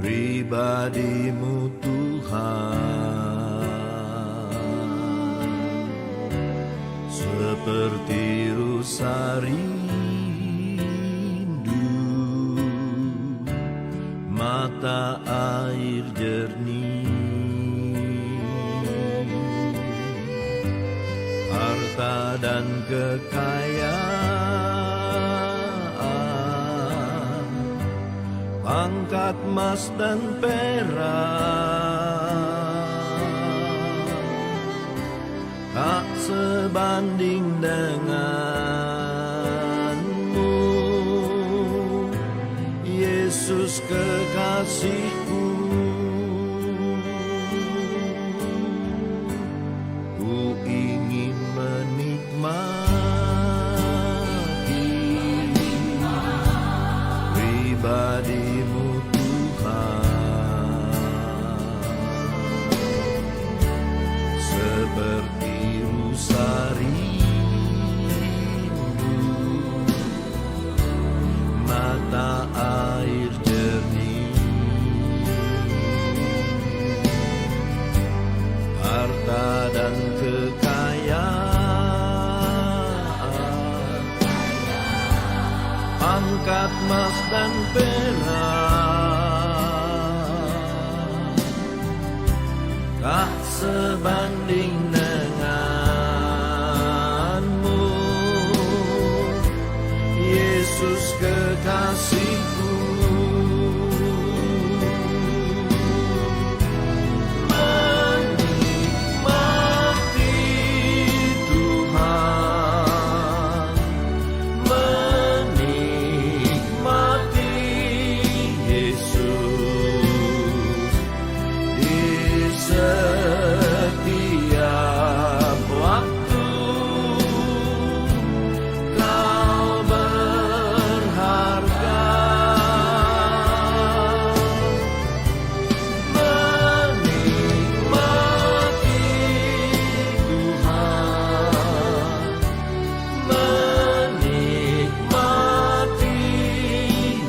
pribadi-Mu Tuhan, seperti rusa rindu mata air jernih, harta dan kekayaan, pangkat emas dan perak, tak sebanding denganmu, Yesus kekasihku. Ku ingin menikmati pribadi-Mu Tuhan, seperti rusa rindu mata air jernih, harta dan kekayaan, pangkat emas dan perak, tak sebanding denganmu, Yesus kekasihku. Menikmati Tuhan, menikmati Yesus di setiap waktu. Kau berharga, menikmati Tuhan, menikmati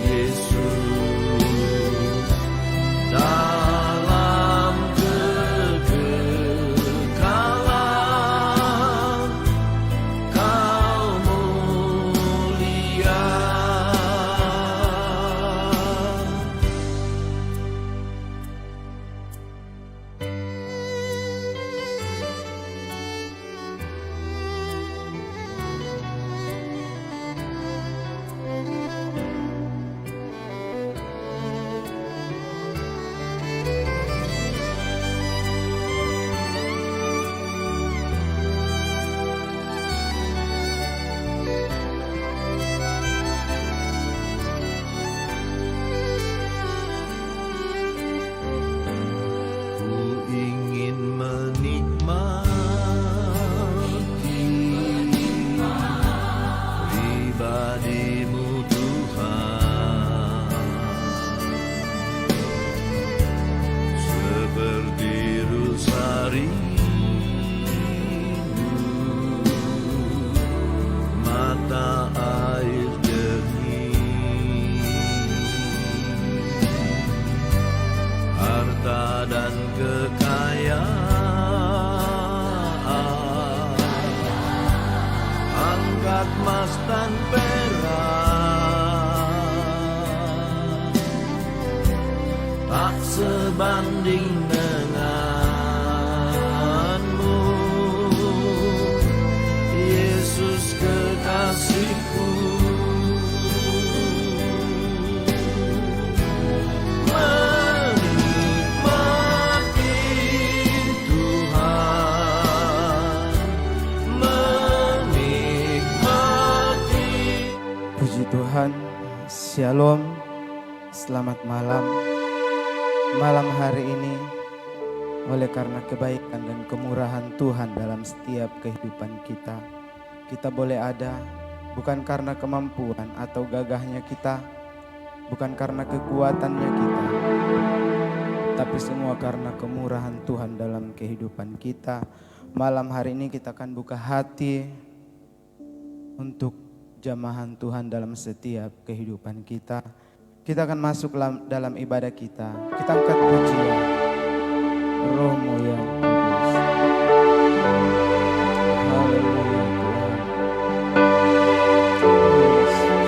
Yesus dalam kekekalan. Kau mulia. Ku ingin menikmati pribadi-Mu Tuhan, seperti rusa rindu mata air jernih, harta dan kekayaan, angkat emas dan perak, tak sebanding denganmu, Yesus kekasihku. Menikmati Tuhan, menikmati. Puji Tuhan, Shalom, selamat malam. Malam hari ini, oleh karena kebaikan dan kemurahan Tuhan dalam setiap kehidupan kita, kita boleh ada bukan karena kemampuan atau gagahnya kita, bukan karena kekuatannya kita, tapi semua karena kemurahan Tuhan dalam kehidupan kita. Malam hari ini kita akan buka hati untuk jamahan Tuhan dalam setiap kehidupan kita. Kita akan masuk dalam ibadah kita. Kita angkat pujian Roh-Mu yang kudus. Haleluya Tuhan. Yesus.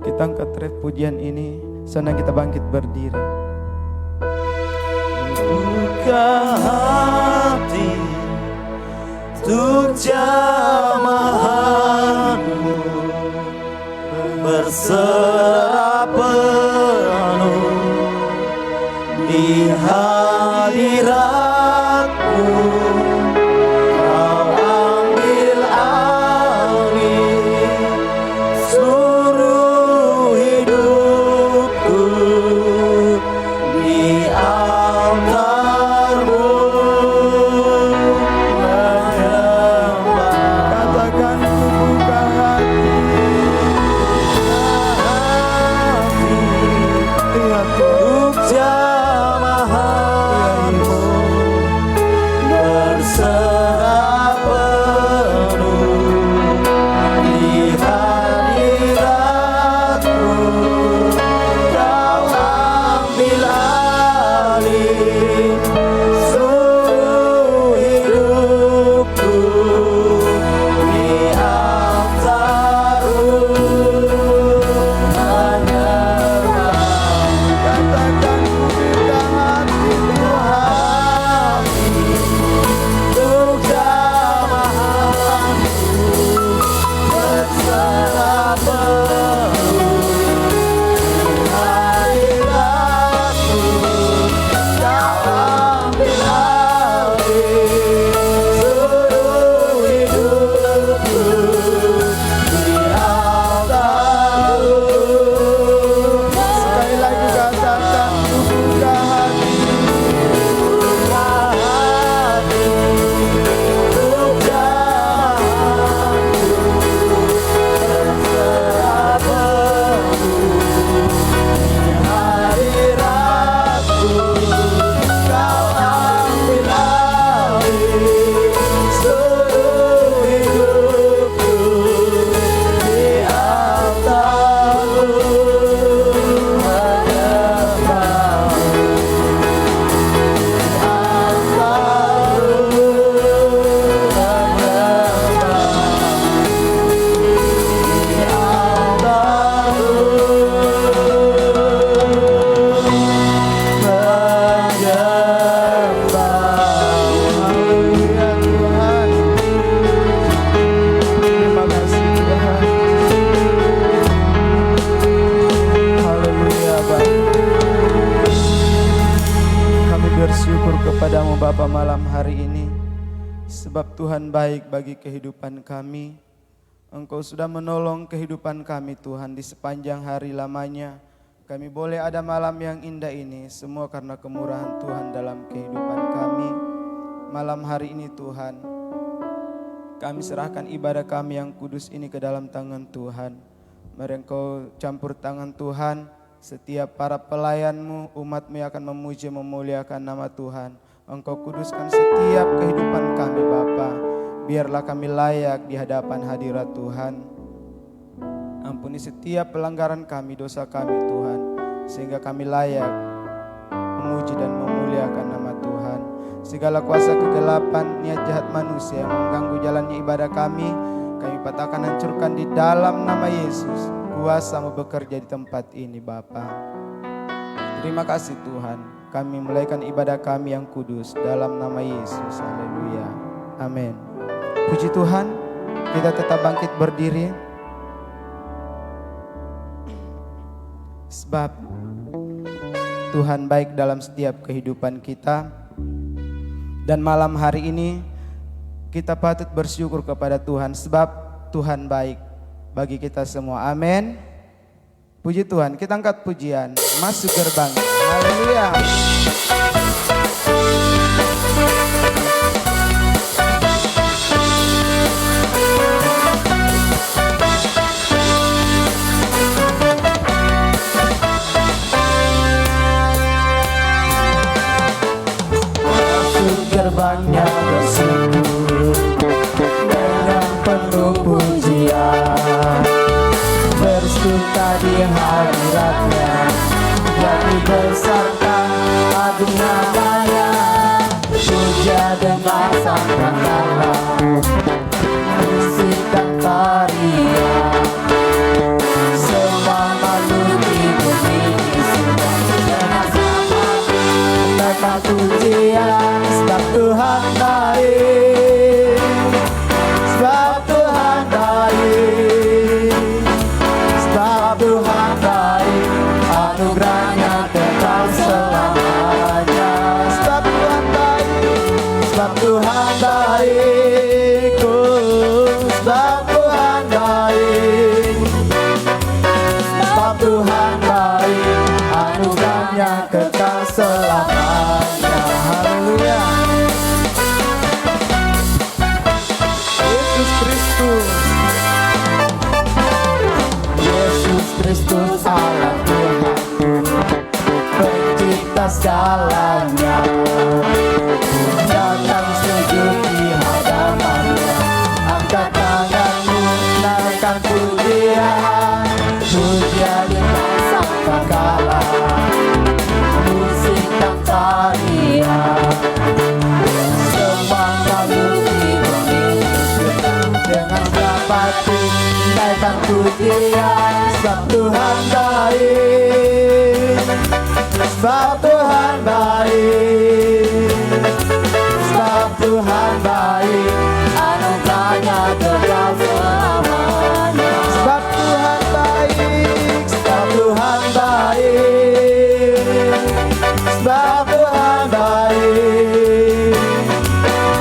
Kita angkat ref pujian ini, senang kita bangkit berdiri. Buka hati untuk jamahanmu, berserah penuh di hadiratmu. Kau ambil alih seluruh hidupku di altarmu. Katakan ku buka hati. Lihat Untuk jamahanmu, berserah penuh di hadiratmu. Kau ambil alih seluruh hidupku di altarmu. Katakan ku buka hati. Untuk jamahanmu, berserah penuh di hadiratmu. Kau ambil alih seluruh hidupku di altarmu. Sekali lagi katakan ku buka hati. Buka hati untuk jamahanmu, berserah penuh di hadiratmu. Kau ambil alih seluruh hidupku di altarmu. Haleluya Tuhan. Terima kasih Tuhan. Haleluya Bapa. Kami bersyukur kepadamu Bapa malam hari ini, sebab Tuhan baik bagi kehidupan kami. Engkau sudah menolong kehidupan kami Tuhan di sepanjang hari lamanya. Kami boleh ada malam yang indah ini, semua karena kemurahan Tuhan dalam kehidupan kami. Malam hari ini Tuhan, kami serahkan ibadah kami yang kudus ini ke dalam tangan Tuhan. Mari Engkau campur tangan Tuhan, setiap para pelayan-Mu, umat-Mu yang akan memuji memuliakan nama Tuhan. Engkau kuduskan setiap kehidupan kami Bapa. Biarlah kami layak di hadapan hadirat Tuhan. Ampuni setiap pelanggaran kami, dosa kami Tuhan, sehingga kami layak memuji dan memuliakan nama Tuhan. Segala kuasa kegelapan, niat jahat manusia yang mengganggu jalannya ibadah kami patahkan, hancurkan di dalam nama Yesus. Kuasa-Mu bekerja di tempat ini Bapa. Terima kasih Tuhan, kami mulaikan ibadah kami yang kudus dalam nama Yesus. Haleluya. Amin. Puji Tuhan, kita tetap bangkit berdiri. Sebab Tuhan baik dalam setiap kehidupan kita. Dan malam hari ini kita patut bersyukur kepada Tuhan, sebab Tuhan baik bagi kita semua. Amin. Puji Tuhan, kita angkat pujian, masuk gerbang. Haleluya. Gerbangnya bersyukur dengan penuh pujian, bersuka di hadiratnya, jadi beserta agung namanya, puja dengan sangkala, musik dan tarian, semangat Tuhan baik, anugerahnya kekal selamanya. Sebab Tuhan baik, sebab Tuhan baik, sebab Tuhan baik, sebab Tuhan baik, anugerahnya kekal selamanya. Haleluya. Yesus Kristus, Yesus Kristus Allah Tuhanku, pencipta segalanya. Datang sujud di hadapannya, angkat tanganmu, naikkan pujian, pujian dengan sangkakala, musik dan tarian. Semua makhluk di bumi dengan dapati naikkan pujian. Sebab Tuhan baik, sebab Tuhan baik, sebab Tuhan baik, anugerahnya kekal selamanya. Sebab Tuhan baik, sebab Tuhan baik, sebab Tuhan baik,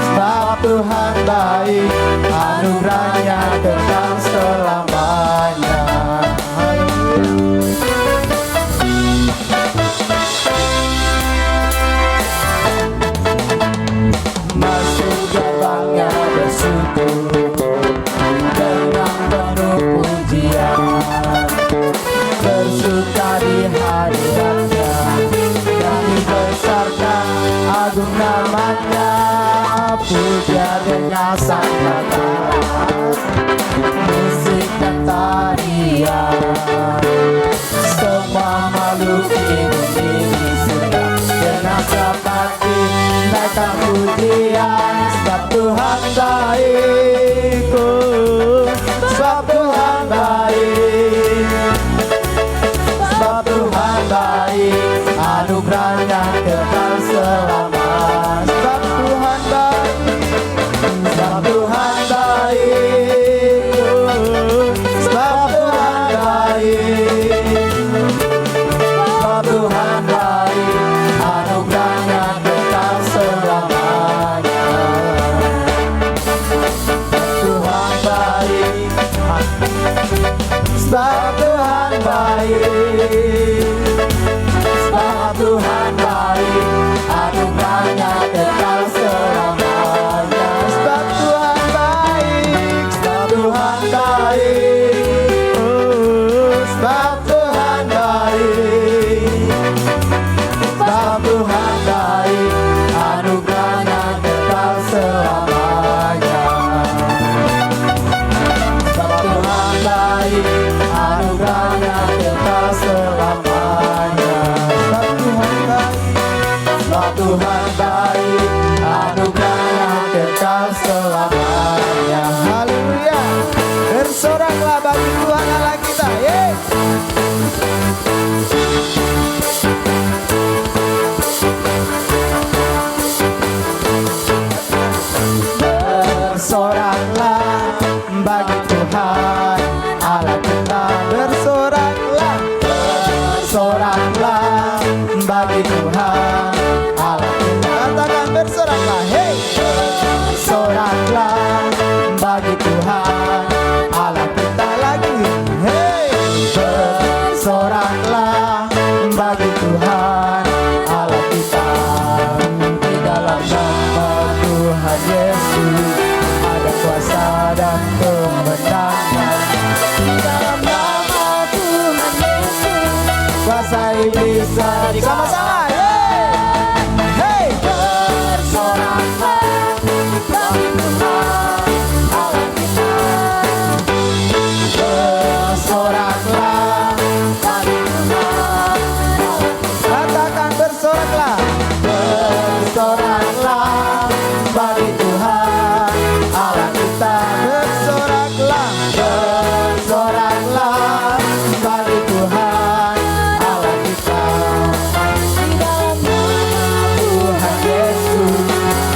sebab Tuhan baik, anugerahnya kekal selamanya. Masuk gerbangnya bersyukur dengan penuh pujian, bersuka di hadiratnya, yang dibesarkan agung namanya, puja dengan sangkakala, musik dan tarian. Semua makhluk di bumi surga dengan sepati naikkan pujian. Sebab Tuhan baik, sebab Tuhan baik, sebab Tuhan baik, anugerahnya kekal selamanya. Sebab Tuhan baik, sebab Tuhan baik, sebab Tuhan baik, sebab Tuhan baik, anugerahnya kekal selamanya. Tuhan baik, sebab Tuhan baik, sebab Tuhan baik, anugerahnya kekal selamanya. Sebab Tuhan baik, sebab Tuhan baik, sebab Tuhan baik, sebab Tuhan baik, anugerahnya kekal selamanya. Sebab Tuhan baik, anugerahnya kekal selamanya. Sebab Tuhan baik, sebab Tuhan baik, anugerahnya kekal selamanya. Haleluya. Bersoraklah bagi Tuhan Allah kita. Yes. Bersoraklah bagi Tuhan Allah kita. Bersoraklah, bersoraklah bagi Tuhan Allah kita. Katakan bersoraklah, hey. Bersoraklah bagi Tuhan Allah kita lagi, hey. Bersoraklah bagi Tuhan Allah kita. Di dalam nama Tuhan Yesus ada kuasa dan kemenangan. Di dalam nama Tuhan Yesus kuasa iblis sama-sama, hey. Bersoraklah bagi Tuhan Allah kita. Bersoraklah bagi Tuhan Allah kita. Katakan bersoraklah, bersoraklah bagi Tuhan Allah kita. Bersoraklah, bersoraklah bagi Tuhan Allah kita. Di dalam nama Tuhan Yesus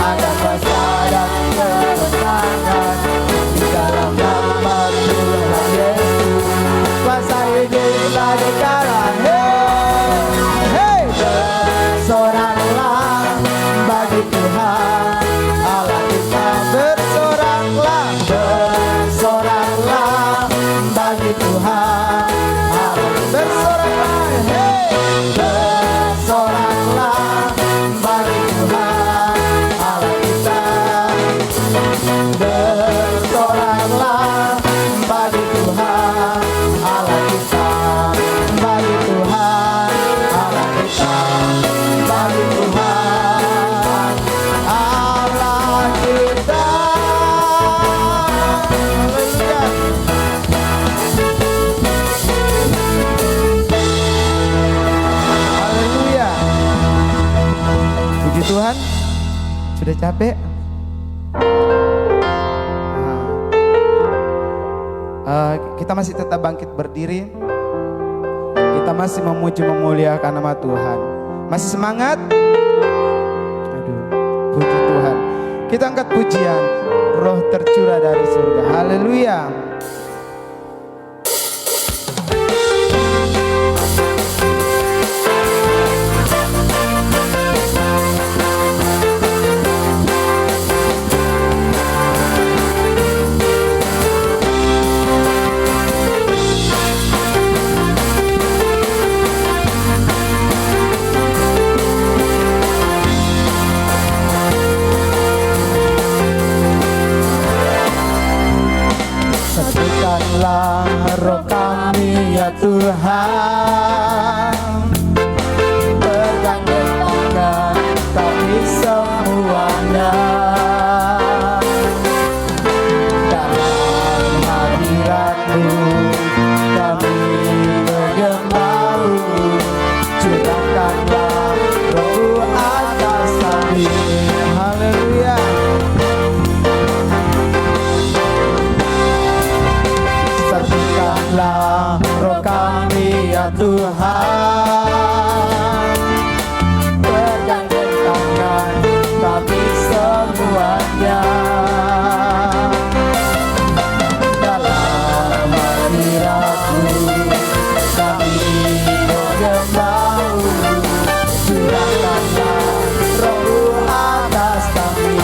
ada kuasa dan kemenangan. Di dalam nama Tuhan Yesus kuasa hiduplah di kanan. Hey, bersoraklah bagi Tuhan Allah kita. Bersoraklah, bersoraklah bagi Tuhan Allah. Bersoraklah, hey, bersoraklah bagi Tuhan Allah kita. Bersoraklah bagi Tuhan Allah kita, bagi Tuhan Allah kita, bagi Tuhan Allah kita. Haleluya. Puji Tuhan. Sudah capek? Kita masih tetap bangkit berdiri. Kita masih memuji memuliakan nama Tuhan. Masih semangat? Aduh, puji Tuhan. Kita angkat pujian. Roh tercurah dari surga. Haleluya. Satukanlah roh kami ya Tuhan, bergandeng tangan kami semuanya dalam hadirat-Mu. Kami bergembau, curahkanlah roh atas kami. Haleluya. Satukanlah roh kami ya Tuhan, bergandeng tangan kami semuanya dalam hadirat-Mu. Kami bergembau, curahkanlah roh atas kami.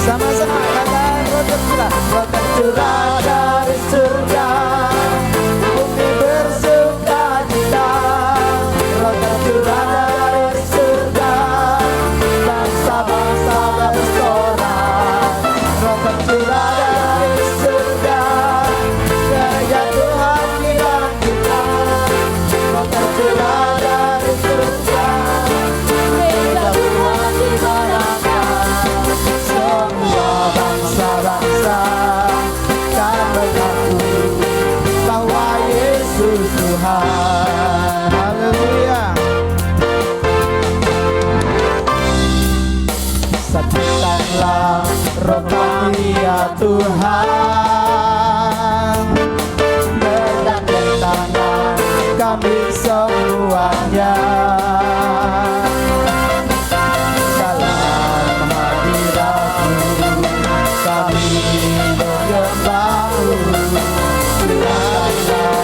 Sama-sama katakan roh tercurah, roh tercurah dari surga. Bumi bersuka cita, roh tercurah dari surga. Bangsa-bangsa bersorak, roh tercurah dari surga. Gereja Tuhan dibangkitkan, roh tercurah dari surga. Gereja Tuhan dibangkitkan, semua bangsa-bangsa kan mengaku bahwa Yesus Tuhan. Haleluya. Satukanlah roh kami ya Tuhan, bergandeng tangan kami semuanya dalam hadirat-Mu. Kami bergembau, curahkanlah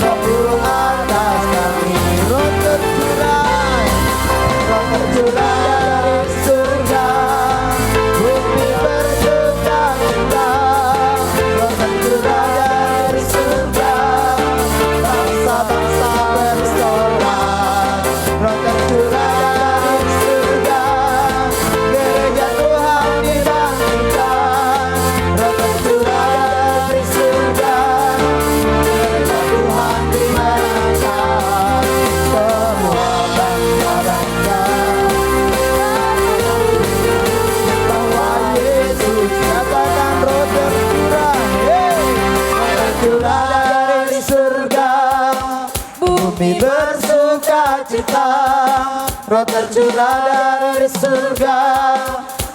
roh atas kami. Roh tercurah, roh tercurah dari surga. Bumi bersuka cita, roh tercurah dari surga. Bangsa-bangsa bersorak, roh tercurah dari surga. Gereja Tuhan dibangkitkan, roh tercurah dari surga. Gereja Tuhan dimenangkan, semua bangsa-bangsa bahwa Yesus. Katakan roh tercurah, hey, roh tercurah dari surga. Bumi bersuka cita, roh tercurah dari surga.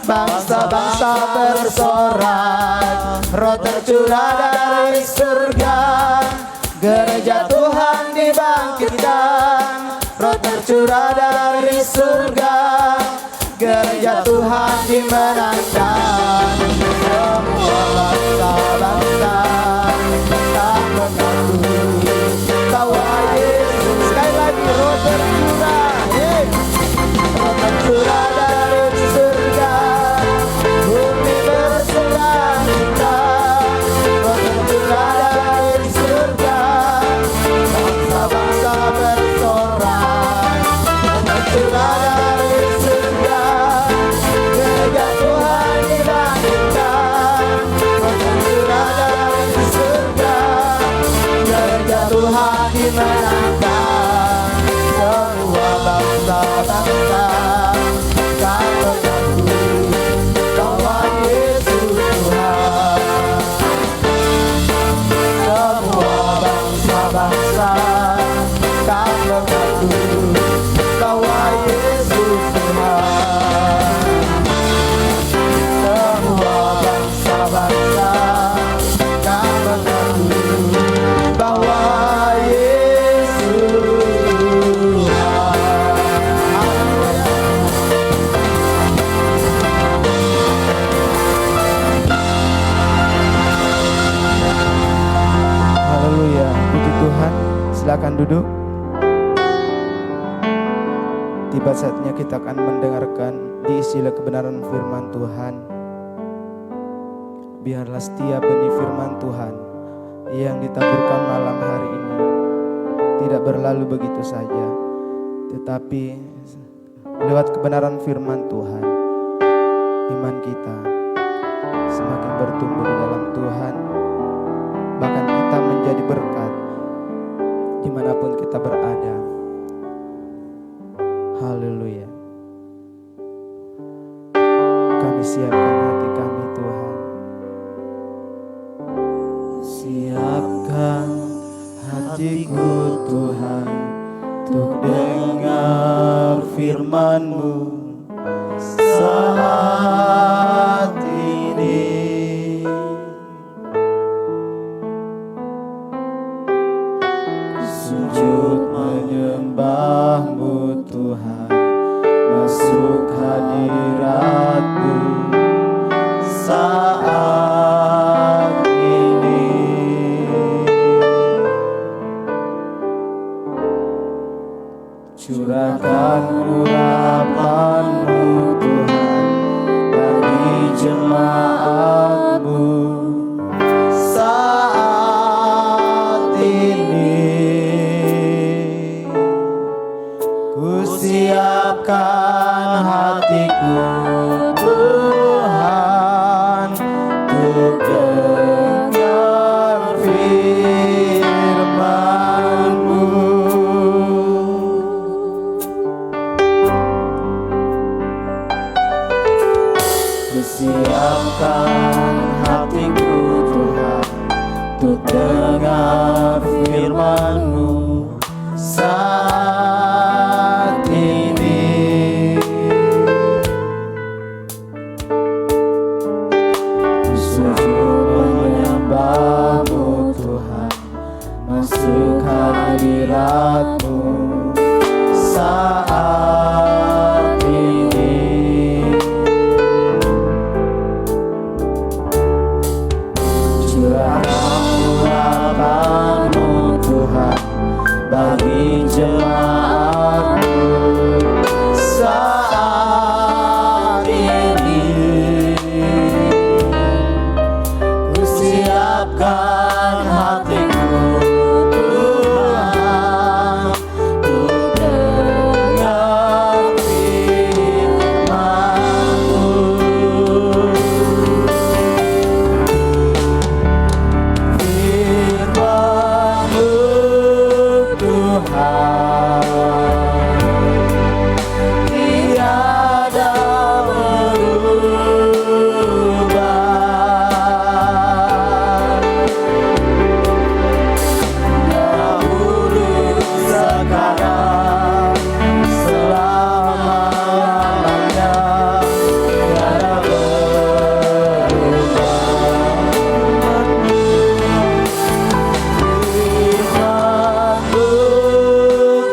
Bangsa-bangsa bersorak, roh tercurah dari surga. Gereja Tuhan dibangkitkan, roh tercurah dari surga. Gereja Tuhan dimenangkan, semua bangsa-bangsa tak mengaku bahwa dimenangkan semua bangsa-bangsa. Kan mengaku bahwa Yesus Tuhan. Semua bangsa-bangsa kan mengaku bahwa Yesus Tuhan. Semua bangsa-bangsa kan mengaku bahwa Yesus Tuhan. Haleluya, puji Tuhan. Silakan duduk. Tiba saatnya kita akan mendengarkan diisilah kebenaran firman Tuhan. Biarlah setiap benih firman Tuhan yang ditaburkan malam hari ini tidak berlalu begitu saja, tetapi lewat kebenaran firman Tuhan, iman kita semakin bertumbuh di dalam Tuhan. Bahkan kita menjadi berkat dimanapun kita berada. Haleluya. Kami siapkan hati kami Tuhan. Siapkan hatiku Tuhan untuk dengar firman-Mu saat ini. Sujud menyembah-Mu Tuhan, masuk hadirat-Mu saat ini. Curahkan urapan-Mu Tuhan bagi jemaat-Mu saat ini. Ku siapkan hatiku Tuhan untuk dengar firman-Mu. Ku siapkan hatiku Tuhan untuk dengar firman-Mu saat ini. Ku sujud menyembah-Mu Tuhan, masuk hadirat-Mu saat ini. Curahkan urapan-Mu Tuhan bagi jemaat-Mu saat ini. Ku siapkan hatiku Tuhan untuk dengar firman-Mu. Firman-Mu Tuhan tiada berubah. Dahulu, sekarang, selama-lamanya tiada berubah. Firman-Mu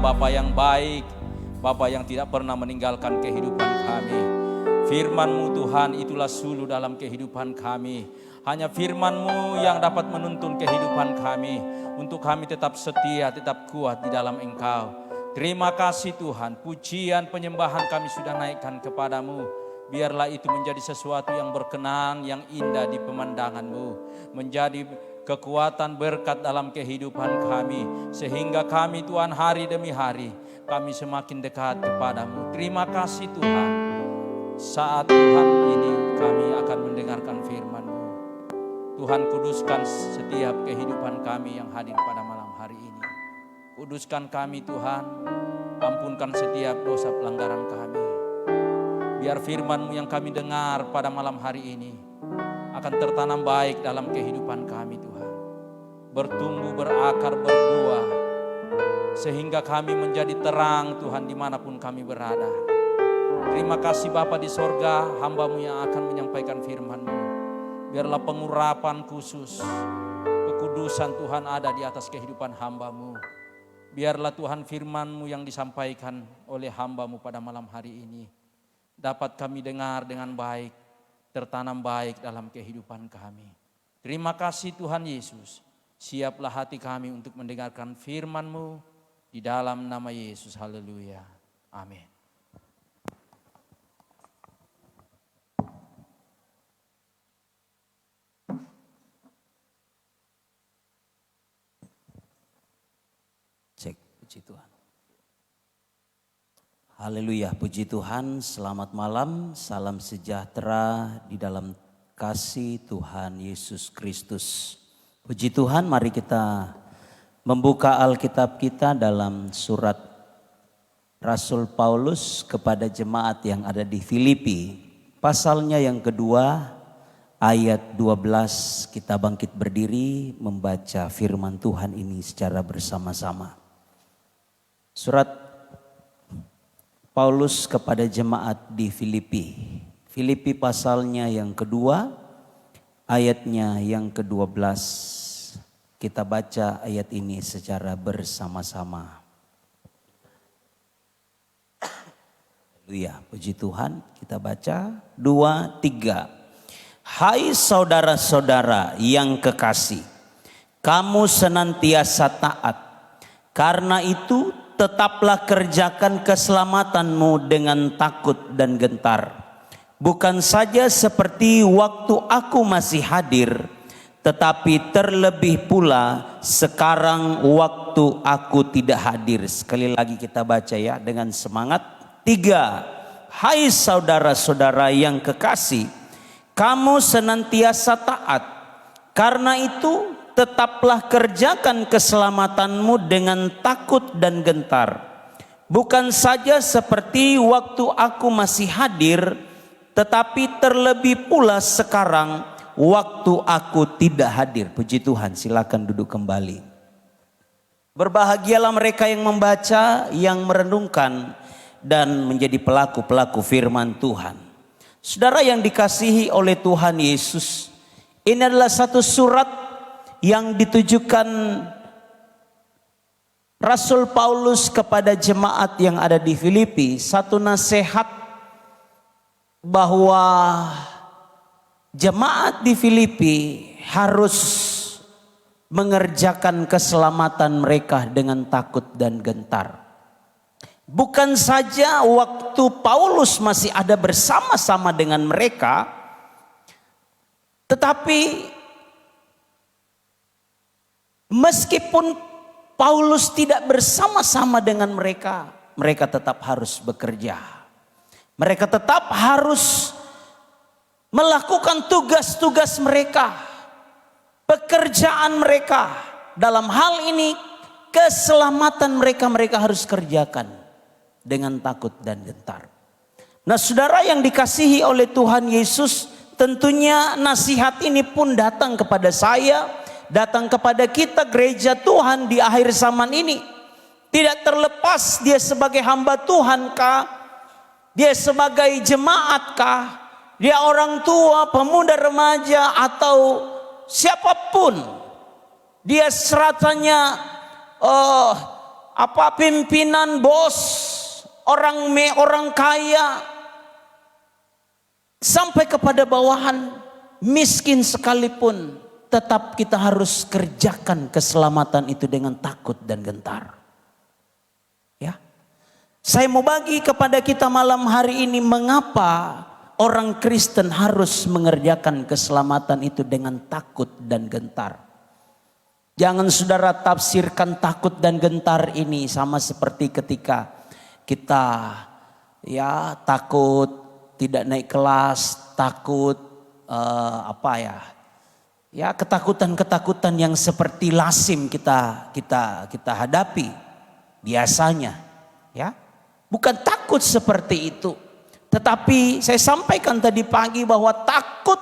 Bapa yang baik, Bapa yang tidak pernah meninggalkan kehidupan kami. Firman-Mu Tuhan itulah suluh dalam kehidupan kami. Hanya firman-Mu yang dapat menuntun kehidupan kami, untuk kami tetap setia, tetap kuat di dalam Engkau. Terima kasih Tuhan, pujian penyembahan kami sudah naikkan kepadamu. Biarlah itu menjadi sesuatu yang berkenan, yang indah di pemandangan-Mu. Menjadi kekuatan berkat dalam kehidupan kami. Sehingga kami Tuhan hari demi hari, kami semakin dekat kepadamu. Terima kasih Tuhan. Saat Tuhan ini kami akan mendengarkan firman-Mu. Tuhan, kuduskan setiap kehidupan kami yang hadir pada malam hari ini. Kuduskan kami Tuhan, ampunkan setiap dosa pelanggaran kami. Biar firman-Mu yang kami dengar pada malam hari ini akan tertanam baik dalam kehidupan kami Tuhan. Bertumbuh, berakar, berbuah. Sehingga kami menjadi terang Tuhan dimanapun kami berada. Terima kasih Bapa di sorga, hamba-Mu yang akan menyampaikan firman-Mu. Biarlah pengurapan khusus, kekudusan Tuhan ada di atas kehidupan hamba-Mu. Biarlah Tuhan firman-Mu yang disampaikan oleh hamba-Mu pada malam hari ini dapat kami dengar dengan baik, tertanam baik dalam kehidupan kami. Terima kasih Tuhan Yesus. Siaplah hati kami untuk mendengarkan firman-Mu di dalam nama Yesus. Haleluya. Amin. Cek, puji Tuhan. Haleluya, puji Tuhan, selamat malam, salam sejahtera di dalam kasih Tuhan Yesus Kristus. Puji Tuhan, mari kita membuka Alkitab kita dalam surat Rasul Paulus kepada jemaat yang ada di Filipi. Pasalnya yang kedua, ayat 12, kita bangkit berdiri membaca firman Tuhan ini secara bersama-sama. Surat Paulus kepada jemaat di Filipi. Filipi pasalnya yang kedua, ayatnya yang ke-12. Kita baca ayat ini secara bersama-sama. Haleluya, puji Tuhan. Kita baca 2, 3. Hai saudara-saudara yang kekasih, kamu senantiasa taat. Karena itu tetaplah kerjakan keselamatanmu dengan takut dan gentar. Bukan saja seperti waktu aku masih hadir, tetapi terlebih pula sekarang waktu aku tidak hadir. Sekali lagi kita baca ya dengan semangat. 3. Hai saudara-saudara yang kekasih, kamu senantiasa taat. Karena itu tetaplah kerjakan keselamatanmu dengan takut dan gentar. Bukan saja seperti waktu aku masih hadir, tetapi terlebih pula sekarang waktu aku tidak hadir. Puji Tuhan, silakan duduk kembali. Berbahagialah mereka yang membaca, yang merenungkan, dan menjadi pelaku-pelaku firman Tuhan. Saudara yang dikasihi oleh Tuhan Yesus, ini adalah satu surat yang ditujukan Rasul Paulus kepada jemaat yang ada di Filipi. Satu nasihat bahwa jemaat di Filipi harus mengerjakan keselamatan mereka dengan takut dan gentar. Bukan saja waktu Paulus masih ada bersama-sama dengan mereka, tetapi meskipun Paulus tidak bersama-sama dengan mereka, mereka tetap harus bekerja. Mereka tetap harus melakukan tugas-tugas mereka, pekerjaan mereka. Dalam hal ini, keselamatan mereka harus kerjakan dengan takut dan gentar. Nah, saudara yang dikasihi oleh Tuhan Yesus, tentunya nasihat ini pun datang kepada saya, datang kepada kita gereja Tuhan di akhir zaman ini. Tidak terlepas dia sebagai hamba Tuhan kah, dia sebagai jemaat kah, dia orang tua, pemuda, remaja, atau siapapun. Dia seratanya apa pimpinan, bos, orang kaya, sampai kepada bawahan miskin sekalipun, tetap kita harus kerjakan keselamatan itu dengan takut dan gentar. Ya, saya mau bagi kepada kita malam hari ini mengapa orang Kristen harus mengerjakan keselamatan itu dengan takut dan gentar. Jangan saudara tafsirkan takut dan gentar ini sama seperti ketika kita ya takut tidak naik kelas, takut ya ketakutan-ketakutan yang seperti lazim kita hadapi biasanya, ya. Bukan takut seperti itu. Tetapi saya sampaikan tadi pagi bahwa takut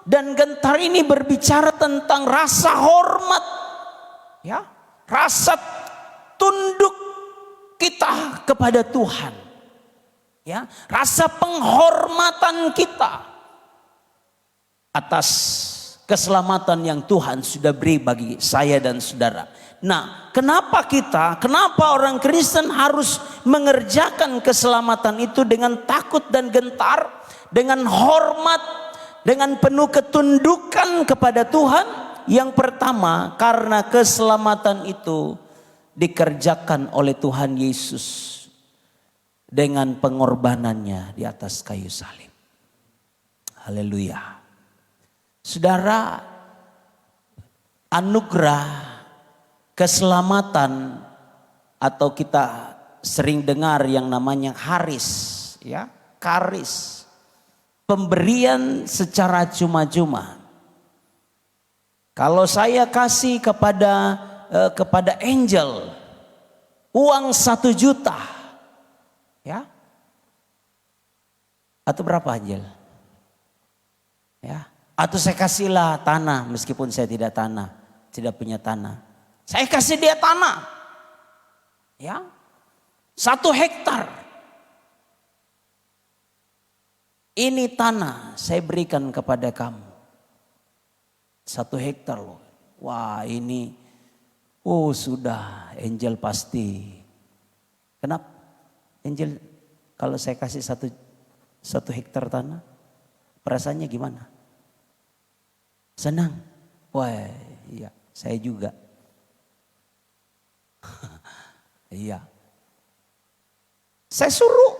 dan gentar ini berbicara tentang rasa hormat, ya, rasa tunduk kita kepada Tuhan, ya, rasa penghormatan kita atas keselamatan yang Tuhan sudah beri bagi saya dan saudara. Nah, kenapa orang Kristen harus mengerjakan keselamatan itu dengan takut dan gentar, dengan hormat, dengan penuh ketundukan kepada Tuhan? Yang pertama, karena keselamatan itu dikerjakan oleh Tuhan Yesus dengan pengorbanannya di atas kayu salib. Haleluya. Saudara, anugerah keselamatan atau kita sering dengar yang namanya charis, ya, charis, pemberian secara cuma-cuma. Kalau saya kasih kepada angel uang 1 juta, ya, atau berapa angel, ya, atau saya kasihlah tanah meskipun saya tidak punya tanah, saya kasih dia tanah, ya, 1 hektar. Ini tanah saya berikan kepada kamu. 1 hektar loh. Wah ini, sudah angel pasti. Kenapa? Angel kalau saya kasih 1 hektar tanah, perasaannya gimana? Senang. Wah iya, saya juga. Iya. Saya suruh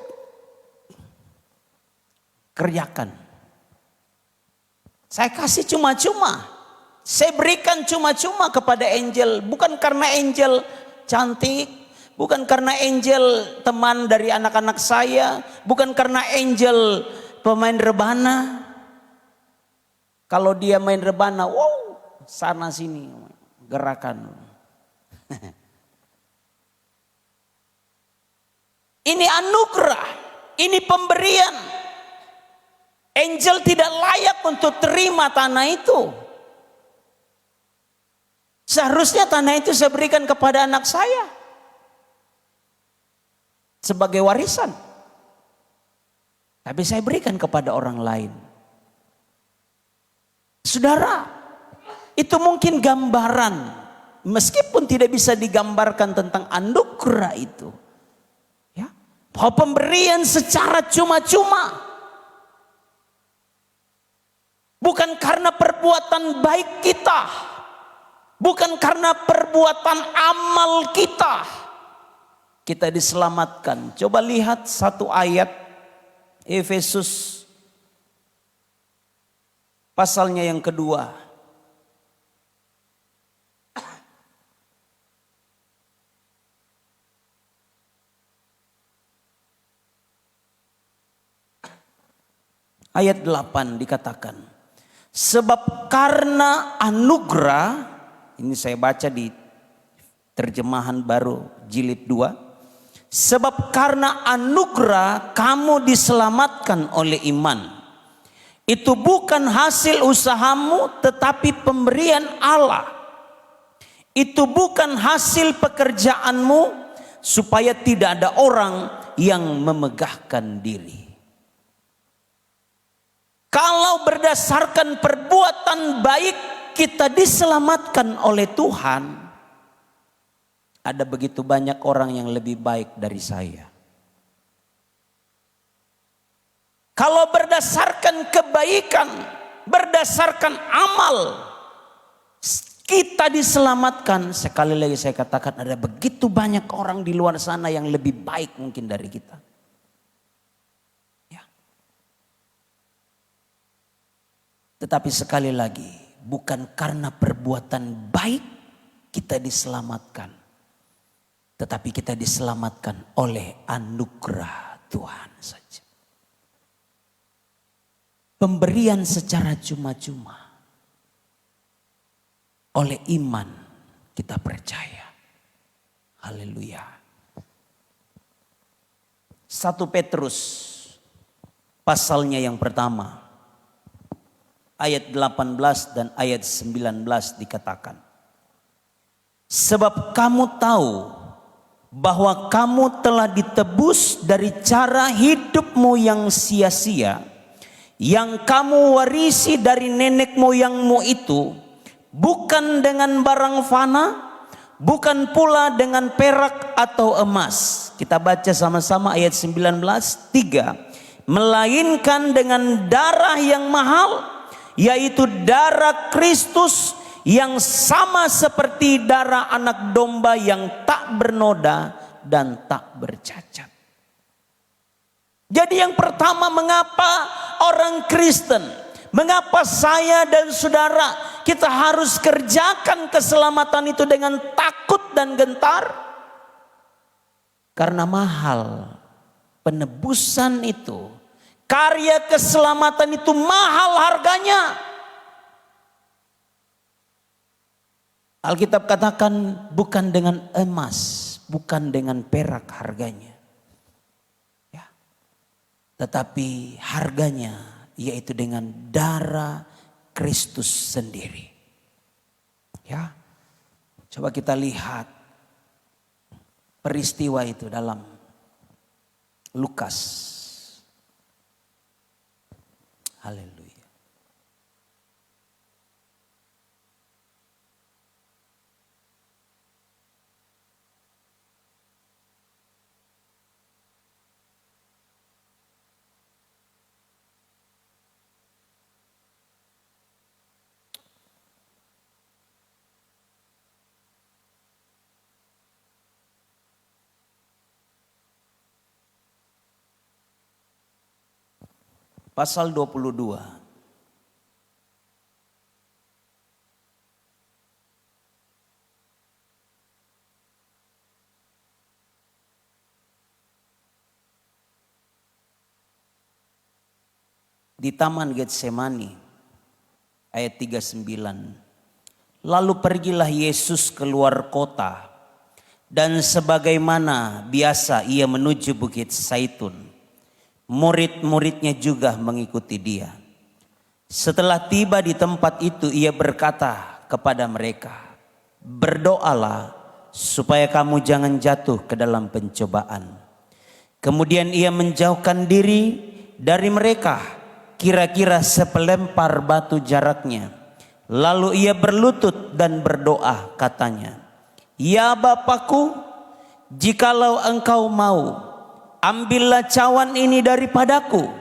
kerjakan. Saya kasih cuma-cuma. Saya berikan cuma-cuma kepada angel. Bukan karena angel cantik. Bukan karena angel teman dari anak-anak saya. Bukan karena angel pemain rebana. Kalau dia main rebana, wow, sana sini gerakan. Ini anugerah. Ini pemberian. Angel tidak layak untuk terima tanah itu. Seharusnya tanah itu saya berikan kepada anak saya sebagai warisan. Tapi saya berikan kepada orang lain. Saudara, itu mungkin gambaran. Meskipun tidak bisa digambarkan tentang anugerah itu. Ya, bahwa pemberian secara cuma-cuma. Bukan karena perbuatan baik kita. Bukan karena perbuatan amal kita. Kita diselamatkan. Coba lihat 1 ayat Efesus pasalnya yang kedua. Ayat 8 dikatakan. Sebab karena anugerah, ini saya baca di terjemahan baru jilid 2. Sebab karena anugerah kamu diselamatkan oleh iman. Itu bukan hasil usahamu tetapi pemberian Allah. Itu bukan hasil pekerjaanmu supaya tidak ada orang yang memegahkan diri. Kalau berdasarkan perbuatan baik kita diselamatkan oleh Tuhan, ada begitu banyak orang yang lebih baik dari saya. Kalau berdasarkan kebaikan, berdasarkan amal, kita diselamatkan. Sekali lagi saya katakan, ada begitu banyak orang di luar sana yang lebih baik mungkin dari kita. Ya. Tetapi sekali lagi, bukan karena perbuatan baik kita diselamatkan, tetapi kita diselamatkan oleh anugerah Tuhan saja. Pemberian secara cuma-cuma. Oleh iman kita percaya. Haleluya. 1 Petrus pasalnya yang pertama, ayat 18 dan ayat 19 dikatakan, sebab kamu tahu bahwa kamu telah ditebus dari cara hidupmu yang sia-sia, yang kamu warisi dari nenek moyangmu itu, bukan dengan barang fana, bukan pula dengan perak atau emas. Kita baca sama-sama ayat 19, 3. Melainkan dengan darah yang mahal, yaitu darah Kristus, yang sama seperti darah anak domba yang tak bernoda dan tak bercacat. Jadi yang pertama, mengapa orang Kristen, mengapa saya dan saudara, kita harus kerjakan keselamatan itu dengan takut dan gentar? Karena mahal penebusan itu, karya keselamatan itu mahal harganya. Alkitab katakan bukan dengan emas, bukan dengan perak harganya, ya, tetapi harganya yaitu dengan darah Kristus sendiri. Ya, coba kita lihat peristiwa itu dalam Lukas. Haleluya. Pasal 22. Di Taman Getsemani ayat 39. Lalu pergilah Yesus keluar kota, dan sebagaimana biasa ia menuju Bukit Zaitun. Murid-muridnya juga mengikuti dia. Setelah tiba di tempat itu, ia berkata kepada mereka, berdoalah supaya kamu jangan jatuh ke dalam pencobaan. Kemudian ia menjauhkan diri dari mereka, kira-kira sepelempar batu jaraknya. Lalu ia berlutut dan berdoa, katanya, ya Bapakku, jikalau engkau mau, ambillah cawan ini daripadaku,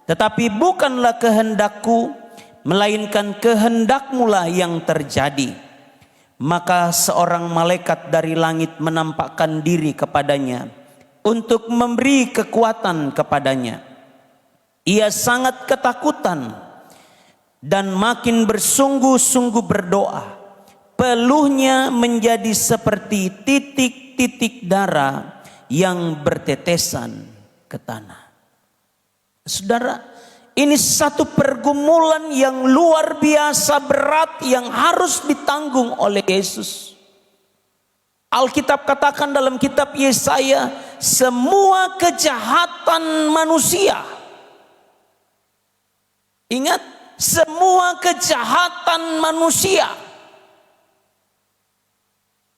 tetapi bukanlah kehendakku, melainkan kehendakmu lah yang terjadi. Maka seorang malaikat dari langit menampakkan diri kepadanya untuk memberi kekuatan kepadanya. Ia sangat ketakutan dan makin bersungguh-sungguh berdoa. Peluhnya menjadi seperti titik-titik darah yang bertetesan ke tanah. Saudara, ini satu pergumulan yang luar biasa berat yang harus ditanggung oleh Yesus. Alkitab katakan dalam kitab Yesaya, semua kejahatan manusia. Ingat, semua kejahatan manusia.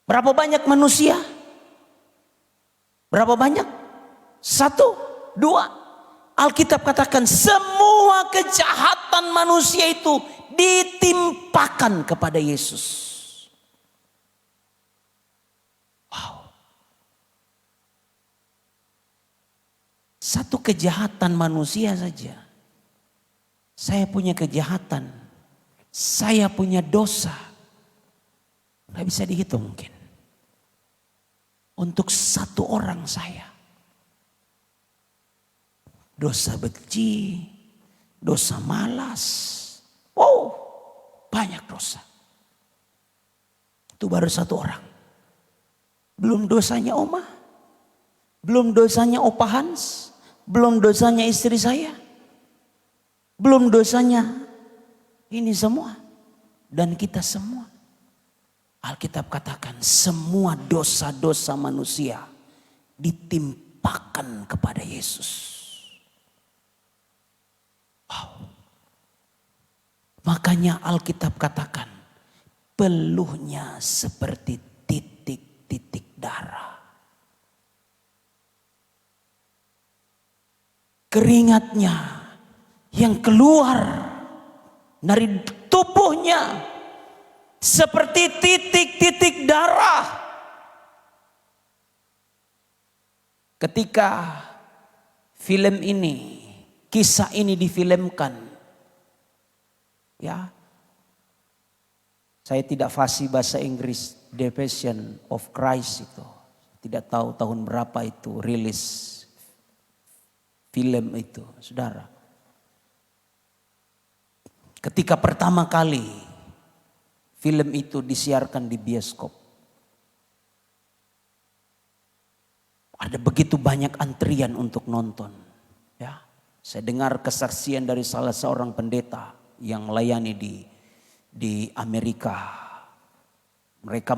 Berapa banyak manusia? Berapa banyak? 1, 2. Alkitab katakan semua kejahatan manusia itu ditimpakan kepada Yesus. Wow. Satu kejahatan manusia saja. Saya punya kejahatan. Saya punya dosa. Tidak bisa dihitung mungkin. Untuk satu orang saya. Dosa benci, dosa malas. Wow, banyak dosa. Itu baru satu orang. Belum dosanya Oma. Belum dosanya Opa Hans. Belum dosanya istri saya. Belum dosanya ini semua. Dan kita semua. Alkitab katakan semua dosa-dosa manusia ditimpakan kepada Yesus. Wow. Makanya Alkitab katakan peluhnya seperti titik-titik darah. Keringatnya yang keluar dari tubuhnya seperti titik-titik darah. Ketika film ini, kisah ini difilmkan, ya, saya tidak fasih bahasa Inggris, The Passion of Christ itu. Tidak tahu tahun berapa itu rilis film itu, saudara. Ketika pertama kali film itu disiarkan di bioskop, ada begitu banyak antrian untuk nonton. Ya, saya dengar kesaksian dari salah seorang pendeta yang melayani di Amerika. Mereka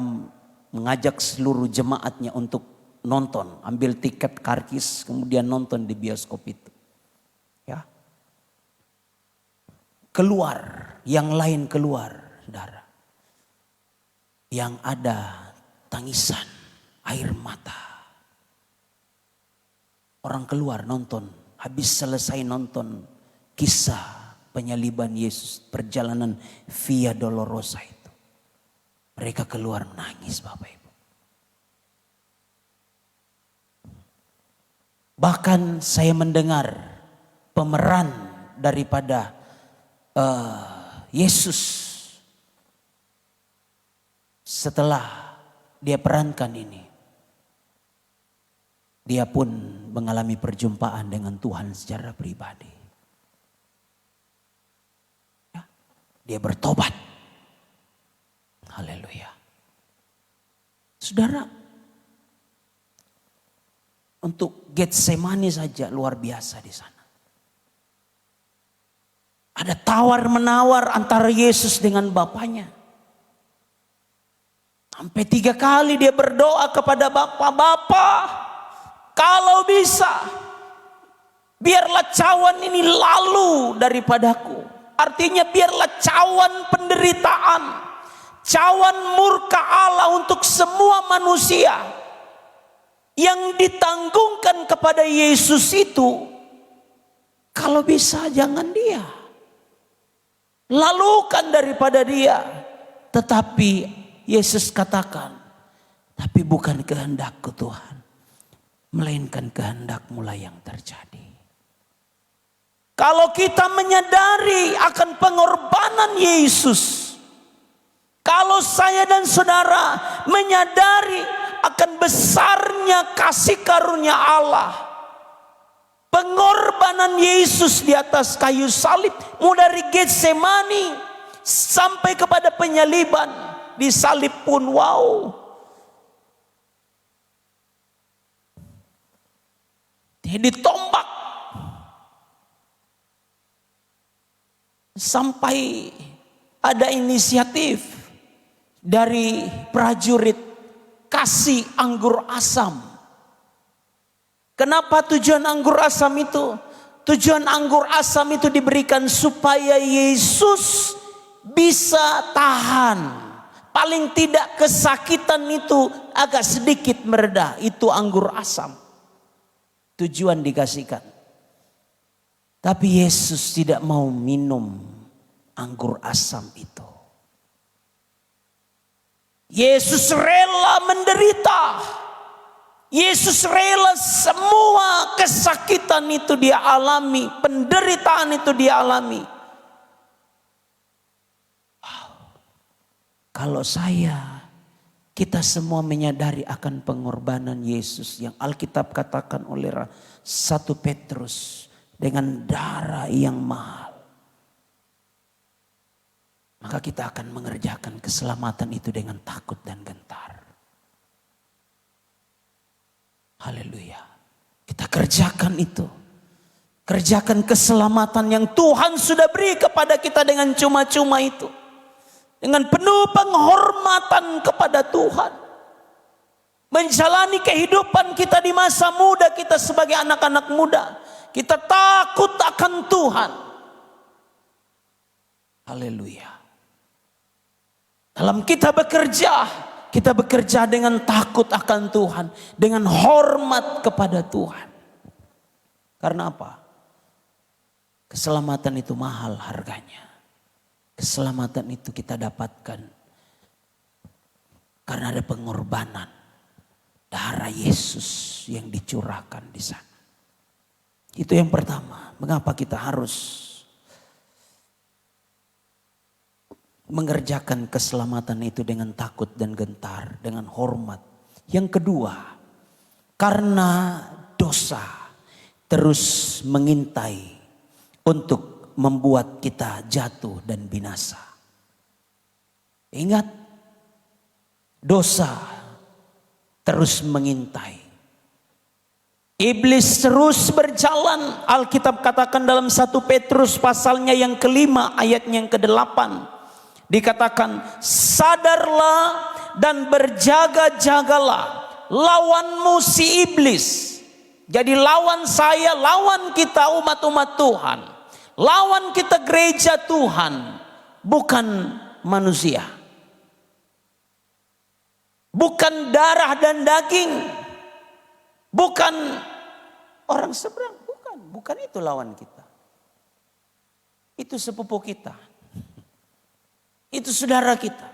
mengajak seluruh jemaatnya untuk nonton, ambil tiket karkis, kemudian nonton di bioskop itu. Ya, keluar, yang lain keluar, saudara. Yang ada tangisan, air mata. Orang keluar nonton, habis selesai nonton kisah penyaliban Yesus, perjalanan Via Dolorosa itu. Mereka keluar menangis, Bapak Ibu. Bahkan saya mendengar pemeran daripada Yesus setelah dia perankan ini. Dia pun mengalami perjumpaan dengan Tuhan secara pribadi. Ya, dia bertobat. Haleluya. Saudara, untuk Getsemani saja luar biasa di sana. Ada tawar-menawar antara Yesus dengan Bapaknya. Sampai 3 kali dia berdoa kepada Bapa, Bapa, kalau bisa, biarlah cawan ini lalu daripadaku. Artinya biarlah cawan penderitaan, cawan murka Allah untuk semua manusia yang ditanggungkan kepada Yesus itu, kalau bisa jangan dia. Lalukan daripada dia. Tetapi Yesus katakan, tapi bukan kehendakku Tuhan, melainkan kehendak-Mu lah yang terjadi. Kalau kita menyadari akan pengorbanan Yesus, kalau saya dan saudara menyadari akan besarnya kasih karunia Allah, pengorbanan Yesus di atas kayu salib, mulai dari Getsemani sampai kepada penyaliban di salib pun, wow. Dia ditombak sampai ada inisiatif dari prajurit kasih anggur asam. Kenapa tujuan anggur asam itu? Tujuan anggur asam itu diberikan supaya Yesus bisa tahan. Paling tidak kesakitan itu agak sedikit mereda. Itu anggur asam. Tujuan dikasihkan. Tapi Yesus tidak mau minum anggur asam itu. Yesus rela menderita. Yesus rela semua kesakitan itu dia alami, penderitaan itu dia alami. Kalau kita semua menyadari akan pengorbanan Yesus yang Alkitab katakan oleh 1 Petrus dengan darah yang mahal, maka kita akan mengerjakan keselamatan itu dengan takut dan gentar. Haleluya. Kita kerjakan itu. Kerjakan keselamatan yang Tuhan sudah beri kepada kita dengan cuma-cuma itu. Dengan penuh penghormatan kepada Tuhan. Menjalani kehidupan kita di masa muda kita sebagai anak-anak muda. Kita takut akan Tuhan. Haleluya. Dalam kita bekerja dengan takut akan Tuhan. Dengan hormat kepada Tuhan. Karena apa? Keselamatan itu mahal harganya. Keselamatan itu kita dapatkan karena ada pengorbanan darah Yesus yang dicurahkan di sana. Itu yang pertama. Mengapa kita harus mengerjakan keselamatan itu dengan takut dan gentar, dengan hormat. Yang kedua, karena dosa terus mengintai untuk membuat kita jatuh dan binasa. Ingat, dosa terus mengintai. Iblis terus berjalan. Alkitab katakan dalam 1 Petrus pasalnya yang kelima ayatnya yang ke-8. Dikatakan, sadarlah dan berjaga-jagalah. Lawanmu si iblis. Jadi lawan saya, lawan kita umat-umat Tuhan. Lawan kita gereja Tuhan, bukan manusia. Bukan darah dan daging. Bukan orang seberang, bukan itu lawan kita. Itu sepupu kita. Itu saudara kita.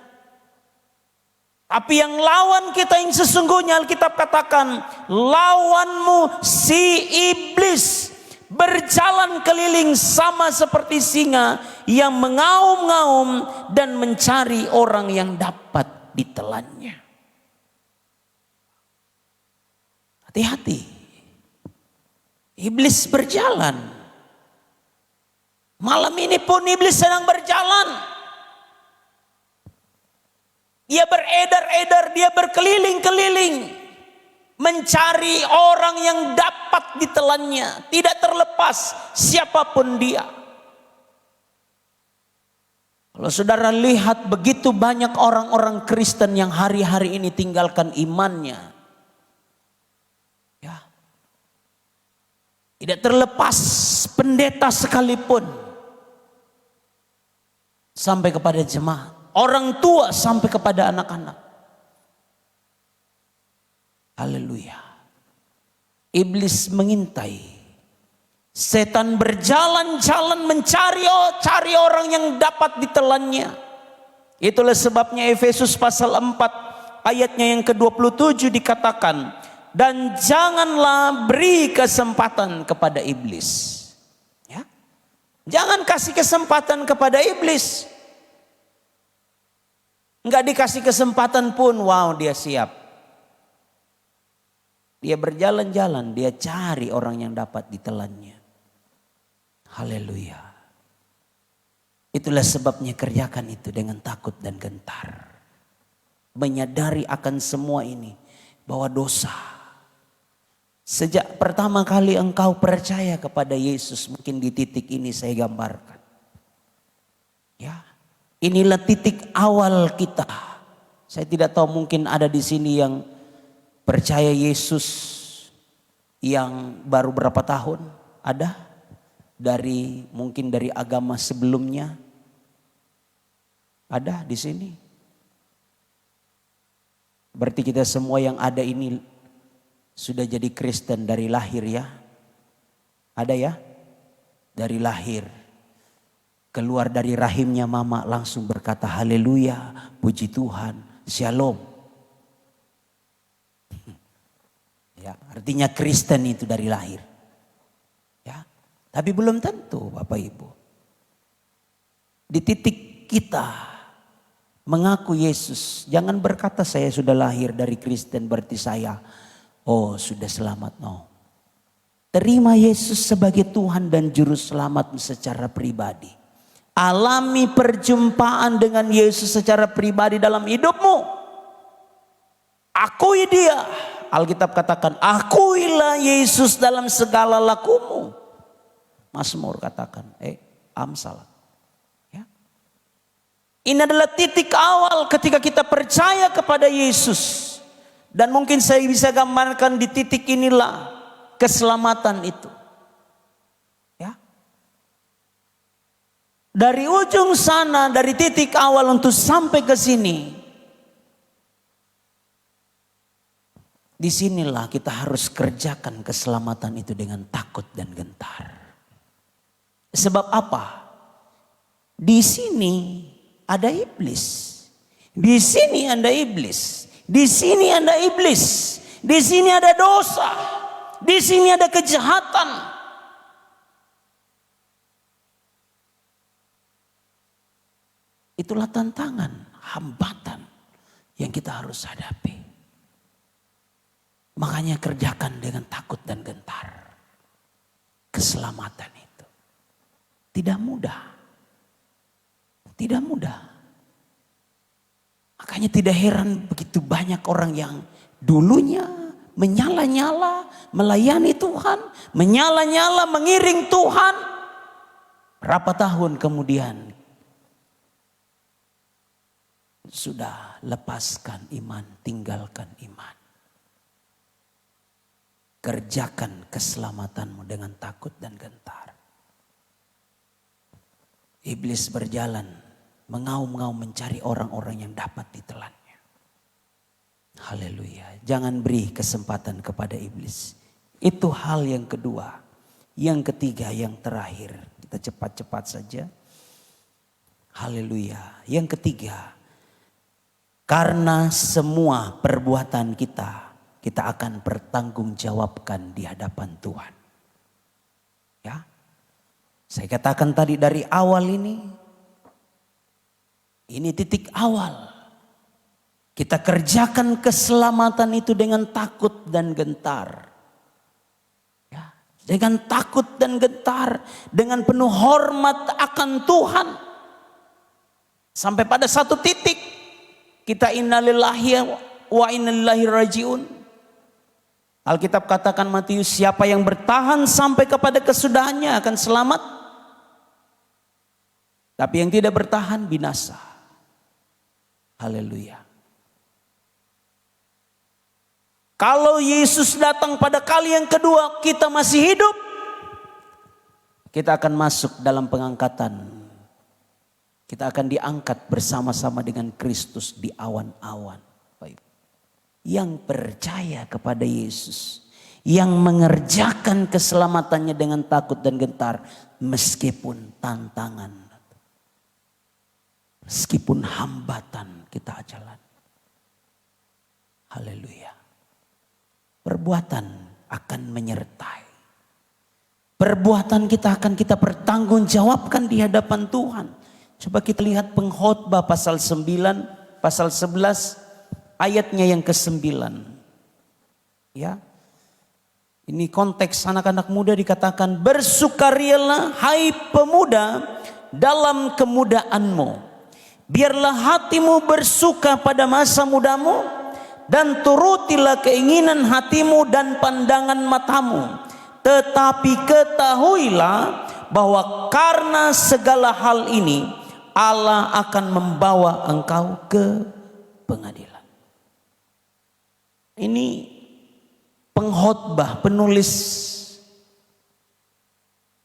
Tapi yang lawan kita yang sesungguhnya Alkitab katakan, lawanmu si iblis. Berjalan keliling sama seperti singa yang mengaum-ngaum dan mencari orang yang dapat ditelannya. Hati-hati. Iblis berjalan. Malam ini pun iblis sedang berjalan. Dia beredar-edar, dia berkeliling-keliling. Mencari orang yang dapat ditelannya. Tidak terlepas siapapun dia. Kalau saudara lihat begitu banyak orang-orang Kristen yang hari-hari ini tinggalkan imannya. Ya. Tidak terlepas pendeta sekalipun. Sampai kepada jemaat. Orang tua sampai kepada anak-anak. Haleluya. Iblis mengintai. Setan berjalan-jalan mencari orang yang dapat ditelannya. Itulah sebabnya Efesus pasal 4 ayatnya yang ke-27 dikatakan, dan janganlah beri kesempatan kepada iblis. Ya. Jangan kasih kesempatan kepada iblis. Enggak dikasih kesempatan pun, wow, dia siap. Dia berjalan-jalan, dia cari orang yang dapat ditelannya. Haleluya. Itulah sebabnya kerjakan itu dengan takut dan gentar. Menyadari akan semua ini, bahwa dosa. Sejak pertama kali engkau percaya kepada Yesus, mungkin di titik ini saya gambarkan. Ya, inilah titik awal kita. Saya tidak tahu, mungkin ada di sini yang percaya Yesus yang baru berapa tahun? Ada? Mungkin dari agama sebelumnya? Ada di sini? Berarti kita semua yang ada ini sudah jadi Kristen dari lahir ya? Ada ya? Dari lahir. Keluar dari rahimnya mama langsung berkata haleluya, puji Tuhan, shalom. Ya, artinya Kristen itu dari lahir. Ya, tapi belum tentu Bapak Ibu. Di titik kita mengaku Yesus, jangan berkata saya sudah lahir dari Kristen berarti saya sudah selamat. No. Terima Yesus sebagai Tuhan dan Juru Selamatmu secara pribadi. Alami perjumpaan dengan Yesus secara pribadi dalam hidupmu. Akui Dia. Alkitab katakan, akuilah Yesus dalam segala lakumu. Mazmur katakan, Amsal. Ya. Ini adalah titik awal ketika kita percaya kepada Yesus. Dan mungkin saya bisa gambarkan di titik inilah keselamatan itu. Ya. Dari ujung sana, dari titik awal untuk sampai ke sini. Disinilah kita harus kerjakan keselamatan itu dengan takut dan gentar. Sebab apa? Di sini ada iblis. Di sini ada iblis. Di sini ada iblis. Di sini ada dosa. Di sini ada kejahatan. Itulah tantangan, hambatan yang kita harus hadapi. Makanya kerjakan dengan takut dan gentar. Keselamatan itu tidak mudah. Tidak mudah. Makanya tidak heran begitu banyak orang yang dulunya menyala-nyala melayani Tuhan, menyala-nyala mengiring Tuhan. Berapa tahun kemudian sudah lepaskan iman, tinggalkan iman. Kerjakan keselamatanmu dengan takut dan gentar. Iblis berjalan mengaum-ngaum mencari orang-orang yang dapat ditelannya. Haleluya. Jangan beri kesempatan kepada iblis. Itu hal yang kedua. Yang ketiga, yang terakhir. Kita cepat-cepat saja. Haleluya. Yang ketiga. Karena semua perbuatan kita akan bertanggungjawabkan di hadapan Tuhan. Ya. Saya katakan tadi dari awal ini titik awal. Kita kerjakan keselamatan itu dengan takut dan gentar. Ya. Dengan takut dan gentar, dengan penuh hormat akan Tuhan. Sampai pada satu titik kita innalillahi wa inna ilaihi rajiun. Alkitab katakan Matius, siapa yang bertahan sampai kepada kesudahannya akan selamat. Tapi yang tidak bertahan binasa. Haleluya. Kalau Yesus datang pada kali yang kedua kita masih hidup, kita akan masuk dalam pengangkatan. Kita akan diangkat bersama-sama dengan Kristus di awan-awan. Yang percaya kepada Yesus, yang mengerjakan keselamatannya dengan takut dan gentar, meskipun tantangan, meskipun hambatan kita jalan. Haleluya. Perbuatan akan menyertai. Perbuatan kita akan kita pertanggungjawabkan di hadapan Tuhan. Coba kita lihat Pengkhotbah pasal 9, pasal 11. Ayatnya yang ke-9. Ya. Ini konteks anak-anak muda dikatakan, bersukarialah hai pemuda dalam kemudaanmu. Biarlah hatimu bersuka pada masa mudamu dan turutilah keinginan hatimu dan pandangan matamu. Tetapi ketahuilah bahwa karena segala hal ini Allah akan membawa engkau ke pengadilan. Ini pengkhotbah, penulis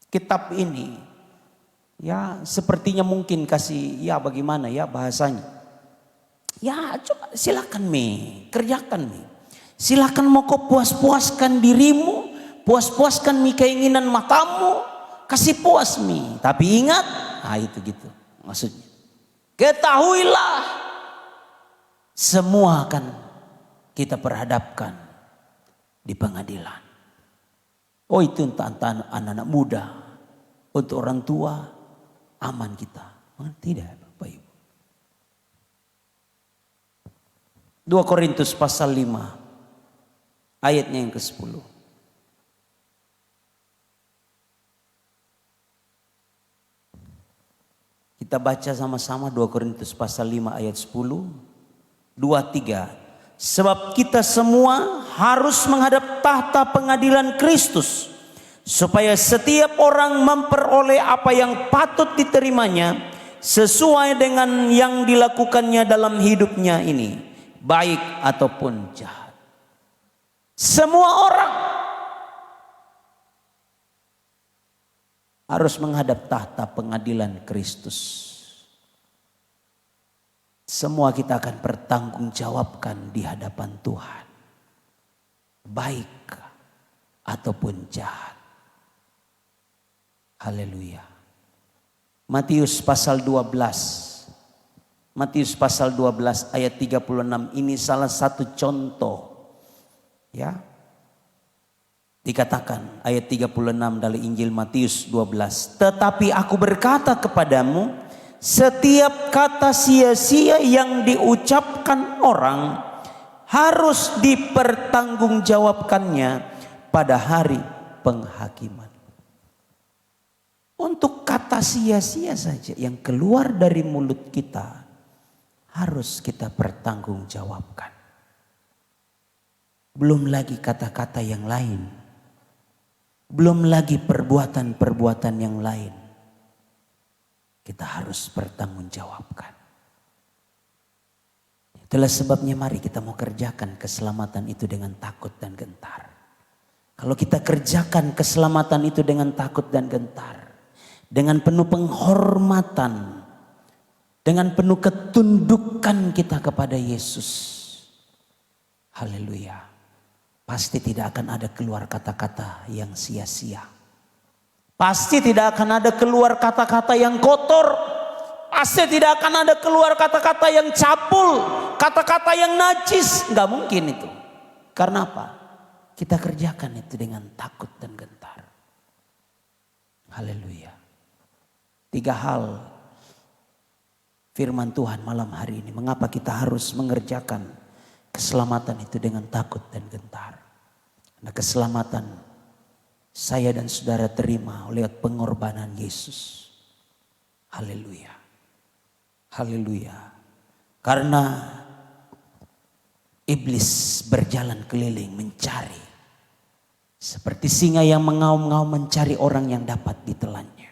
kitab ini, ya sepertinya mungkin kasih, ya bagaimana ya bahasanya. Ya coba silakan kerjakan Silakan mau kau puas-puaskan dirimu, puas-puaskan keinginan matamu, kasih puas Tapi ingat, itu gitu maksudnya. Ketahuilah semua akan kita perhadapkan di pengadilan. Oh, itu untuk anak-anak muda, untuk orang tua aman kita. Tidak, Bapak Ibu. 2 Korintus pasal 5 ayatnya yang ke-10. Kita baca sama-sama 2 Korintus pasal 5 ayat 10. 2, 3. Sebab kita semua harus menghadap tahta pengadilan Kristus, supaya setiap orang memperoleh apa yang patut diterimanya sesuai dengan yang dilakukannya dalam hidupnya ini, baik ataupun jahat. Semua orang harus menghadap tahta pengadilan Kristus. Semua kita akan bertanggungjawabkan di hadapan Tuhan, baik ataupun jahat. Haleluya. Matius pasal 12. Matius pasal 12 ayat 36 ini salah satu contoh. Ya. Dikatakan ayat 36 dari Injil Matius 12. Tetapi aku berkata kepadamu, setiap kata sia-sia yang diucapkan orang harus dipertanggungjawabkannya pada hari penghakiman. Untuk kata sia-sia saja yang keluar dari mulut kita harus kita pertanggungjawabkan. Belum lagi kata-kata yang lain. Belum lagi perbuatan-perbuatan yang lain. Kita harus bertanggungjawabkan. Itulah sebabnya mari kita mau kerjakan keselamatan itu dengan takut dan gentar. Kalau kita kerjakan keselamatan itu dengan takut dan gentar, dengan penuh penghormatan, dengan penuh ketundukan kita kepada Yesus. Haleluya. Pasti tidak akan ada keluar kata-kata yang sia-sia. Pasti tidak akan ada keluar kata-kata yang kotor. Pasti tidak akan ada keluar kata-kata yang cabul, kata-kata yang najis. Enggak mungkin itu. Karena apa? Kita kerjakan itu dengan takut dan gentar. Haleluya. 3 hal firman Tuhan malam hari ini. Mengapa kita harus mengerjakan keselamatan itu dengan takut dan gentar. Karena keselamatan saya dan saudara terima lewat pengorbanan Yesus. Haleluya. Haleluya. Karena iblis berjalan keliling mencari. Seperti singa yang mengaum-ngaum mencari orang yang dapat ditelannya.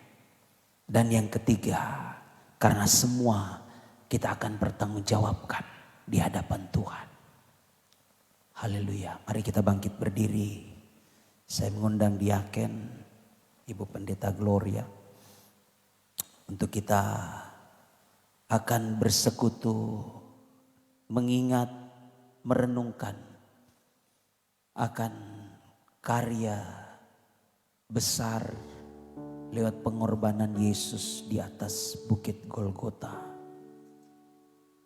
Dan yang ketiga, karena semua kita akan bertanggungjawabkan di hadapan Tuhan. Haleluya. Mari kita bangkit berdiri. Saya mengundang diaken, Ibu Pendeta Gloria, untuk kita akan bersekutu, mengingat, merenungkan akan karya besar lewat pengorbanan Yesus di atas Bukit Golgota.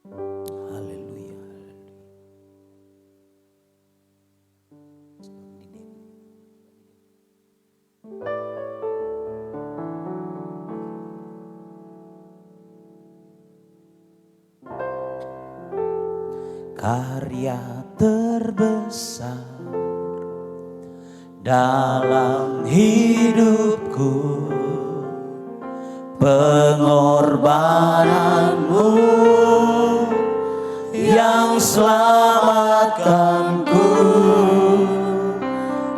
Haleluya. Karya terbesar dalam hidupku, pengorbananmu yang selamatkanku.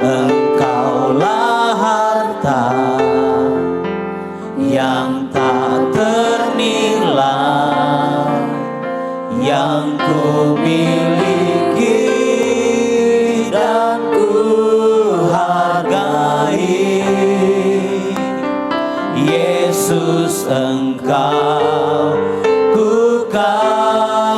Engkaulah harta yang tak ternilai yang ku miliki dan ku hargai. Yesus, Engkau ku kagumi.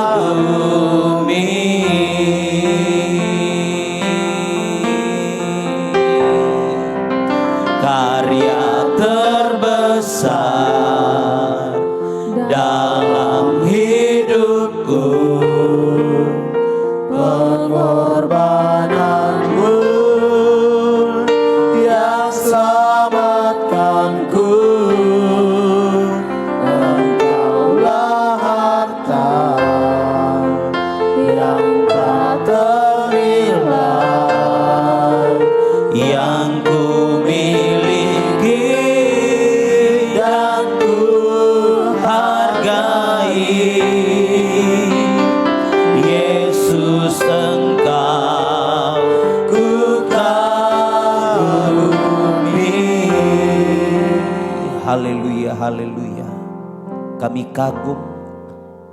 Engkau ku kagumi. Haleluya, haleluya. Kami kagum,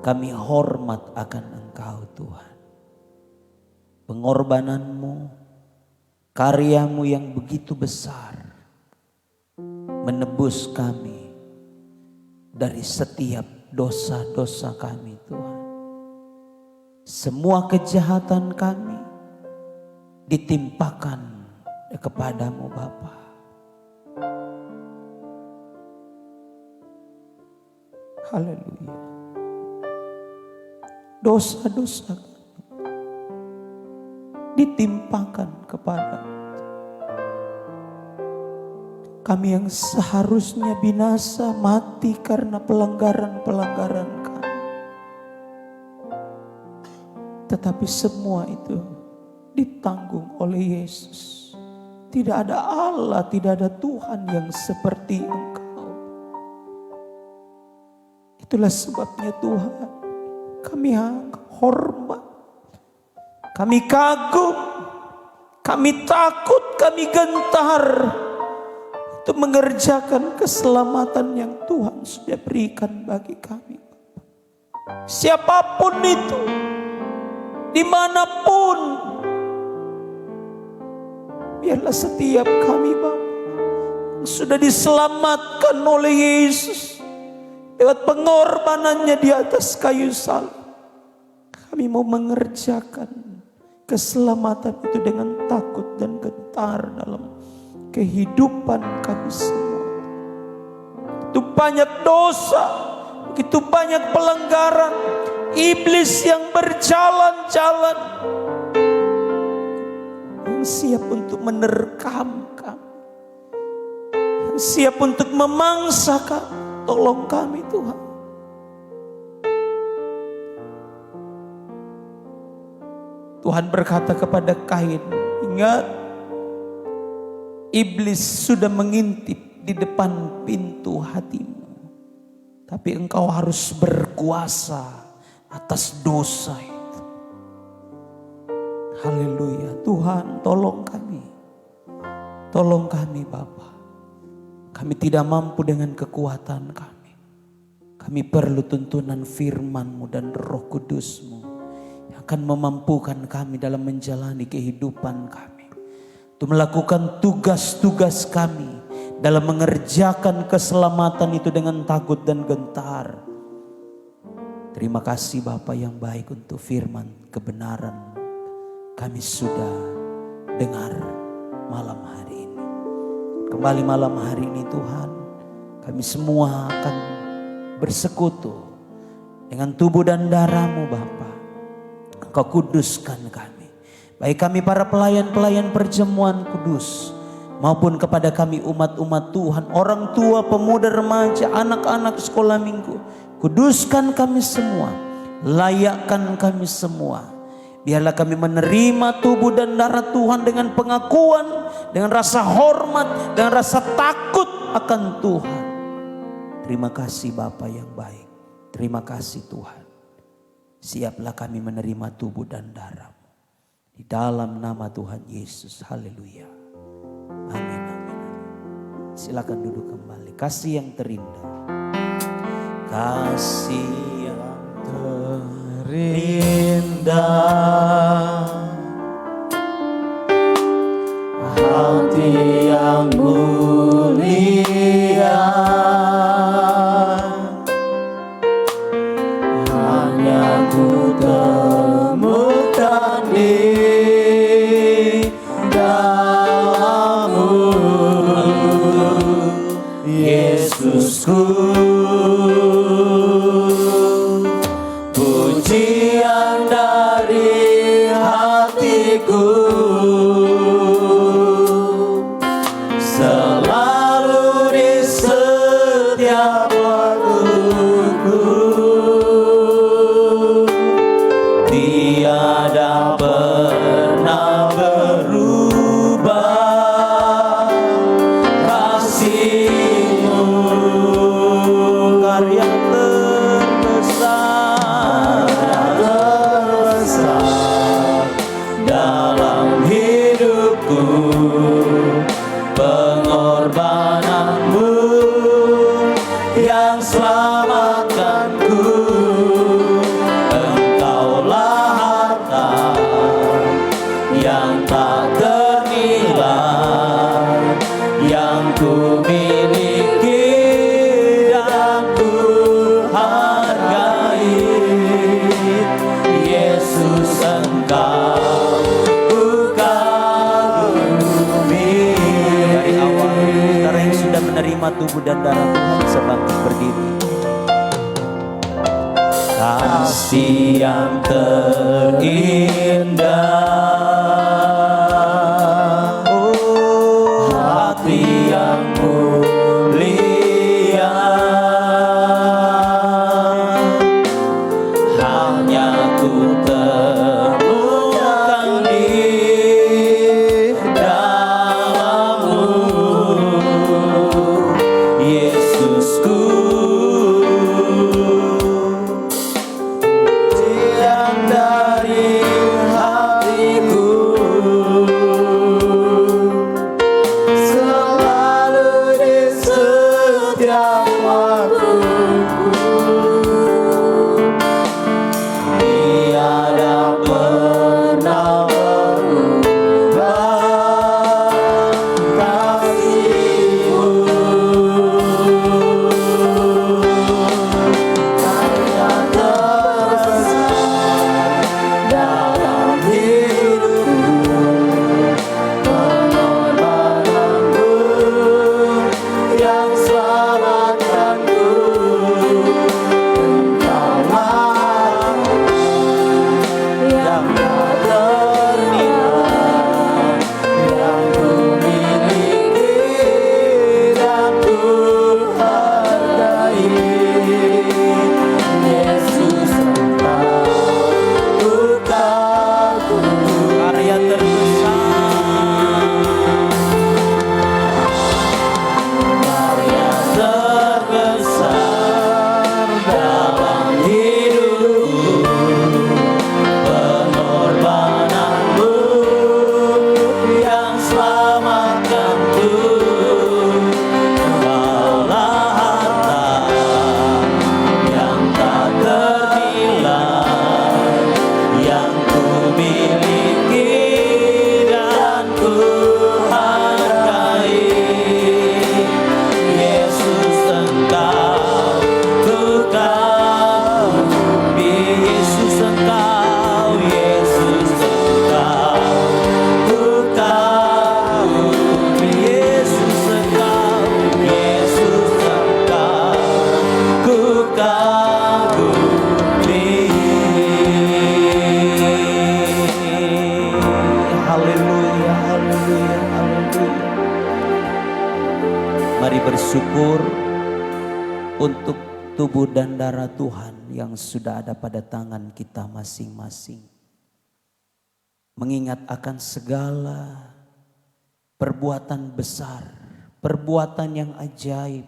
kami hormat akan Engkau Tuhan. Pengorbananmu, karyamu yang begitu besar menebus kami dari setiap dosa-dosa kami Tuhan. Semua kejahatan kami ditimpakan kepadamu Bapa. Haleluya. Dosa-dosa kami ditimpakan kepada kami yang seharusnya binasa mati karena pelanggaran-pelanggaran kami. Tetapi semua itu ditanggung oleh Yesus. Tidak ada Allah, tidak ada Tuhan yang seperti Engkau. Itulah sebabnya Tuhan, kami hormat, kami kagum, kami takut, kami gentar untuk mengerjakan keselamatan yang Tuhan sudah berikan bagi kami. Siapapun itu, dimanapun, biarlah setiap kami Bapa yang sudah diselamatkan oleh Yesus lewat pengorbanannya di atas kayu salib, kami mau mengerjakan keselamatan itu dengan takut dan gentar dalam kehidupan kami semua. Begitu banyak dosa, begitu banyak pelanggaran, iblis yang berjalan-jalan, yang siap untuk menerkam kami, yang siap untuk memangsa kami. Tolong kami Tuhan. Tuhan berkata kepada Kain, ingat, iblis sudah mengintip di depan pintu hatimu, tapi engkau harus berkuasa atas dosa itu. Haleluya. Tuhan, tolong kami. Tolong kami Bapa. Kami tidak mampu dengan kekuatan kami. Kami perlu tuntunan firman-Mu dan Roh Kudus-Mu yang akan memampukan kami dalam menjalani kehidupan kami, untuk melakukan tugas-tugas kami dalam mengerjakan keselamatan itu dengan takut dan gentar. Terima kasih Bapa yang baik untuk firman kebenaran kami sudah dengar malam hari ini. Kembali malam hari ini Tuhan, kami semua akan bersekutu dengan tubuh dan darah-Mu Bapa. Engkau kuduskan kami, baik kami para pelayan-pelayan perjamuan kudus, maupun kepada kami umat-umat Tuhan, orang tua, pemuda, remaja, anak-anak sekolah minggu. Kuduskan kami semua, layakkan kami semua. Biarlah kami menerima tubuh dan darah Tuhan dengan pengakuan, dengan rasa hormat, dengan rasa takut akan Tuhan. Terima kasih Bapa yang baik. Terima kasih Tuhan. Siaplah kami menerima tubuh dan darah-Mu. Di dalam nama Tuhan Yesus. Haleluya. Amin, amin. Silakan duduk kembali. Kasih yang terindah. Kasih yang terindah, hati yang mulia, hanya ku temukan di dalam-Mu, Yesusku. Pujian dari hatiku selalu di setiap waktuku, tiada pernah berubah kasih-Mu, karya terbesar Kau kagumi. Dari awal, saudara yang sudah menerima tubuh dan darah Tuhan bisa bangkit berdiri. Kasih yang terindah, oh hati yang mulia, hanya ku temukan di dalam-Mu, Yesusku. Yang dari hatiku selalu di setiap waktuku, tiada pernah berubah kasih-Mu. Hanya terbesar dalam hidupku, pengorbananmu yang selamatkanku. Engkaulah yang tak ternilai, yang ku miliki dan ku hargai. Yesus, Engkau ku kagumi. Karya terbesar dalam hidupku, pengorbananmu yang selamatkanku. Engkaulah harta yang tak ternilai, yang ku miliki dan ku hargai. Yesus, Engkau ku kagumi. Yesus, Engkau, Yesus, Engkau ku kagumi. Yesus, Engkau, Yesus, Engkau ku kagumi. Haleluya, haleluya, haleluya. Mari bersyukur untuk tubuh dan darah Tuhan yang sudah ada pada tangan kita masing-masing. Mengingat akan segala perbuatan besar, perbuatan yang ajaib,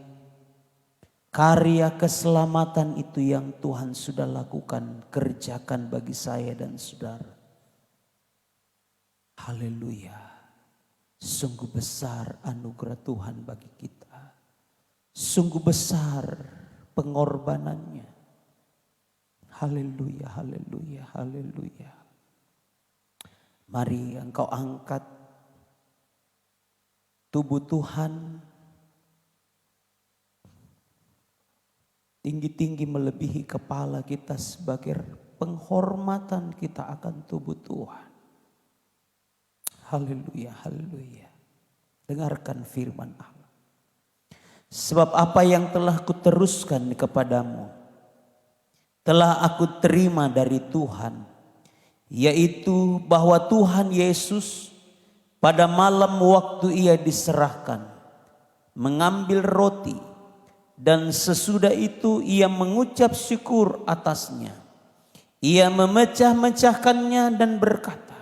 karya keselamatan itu yang Tuhan sudah lakukan, kerjakan bagi saya dan saudara. Haleluya. Sungguh besar anugerah Tuhan bagi kita. Sungguh besar pengorbanannya. Haleluya, haleluya, haleluya. Mari engkau angkat tubuh Tuhan tinggi-tinggi melebihi kepala kita sebagai penghormatan kita akan tubuh Tuhan. Haleluya, haleluya. Dengarkan firman Allah. Sebab apa yang telah kuteruskan kepadamu telah aku terima dari Tuhan, yaitu bahwa Tuhan Yesus pada malam waktu ia diserahkan mengambil roti, dan sesudah itu ia mengucap syukur atasnya. Ia memecah-mecahkannya dan berkata,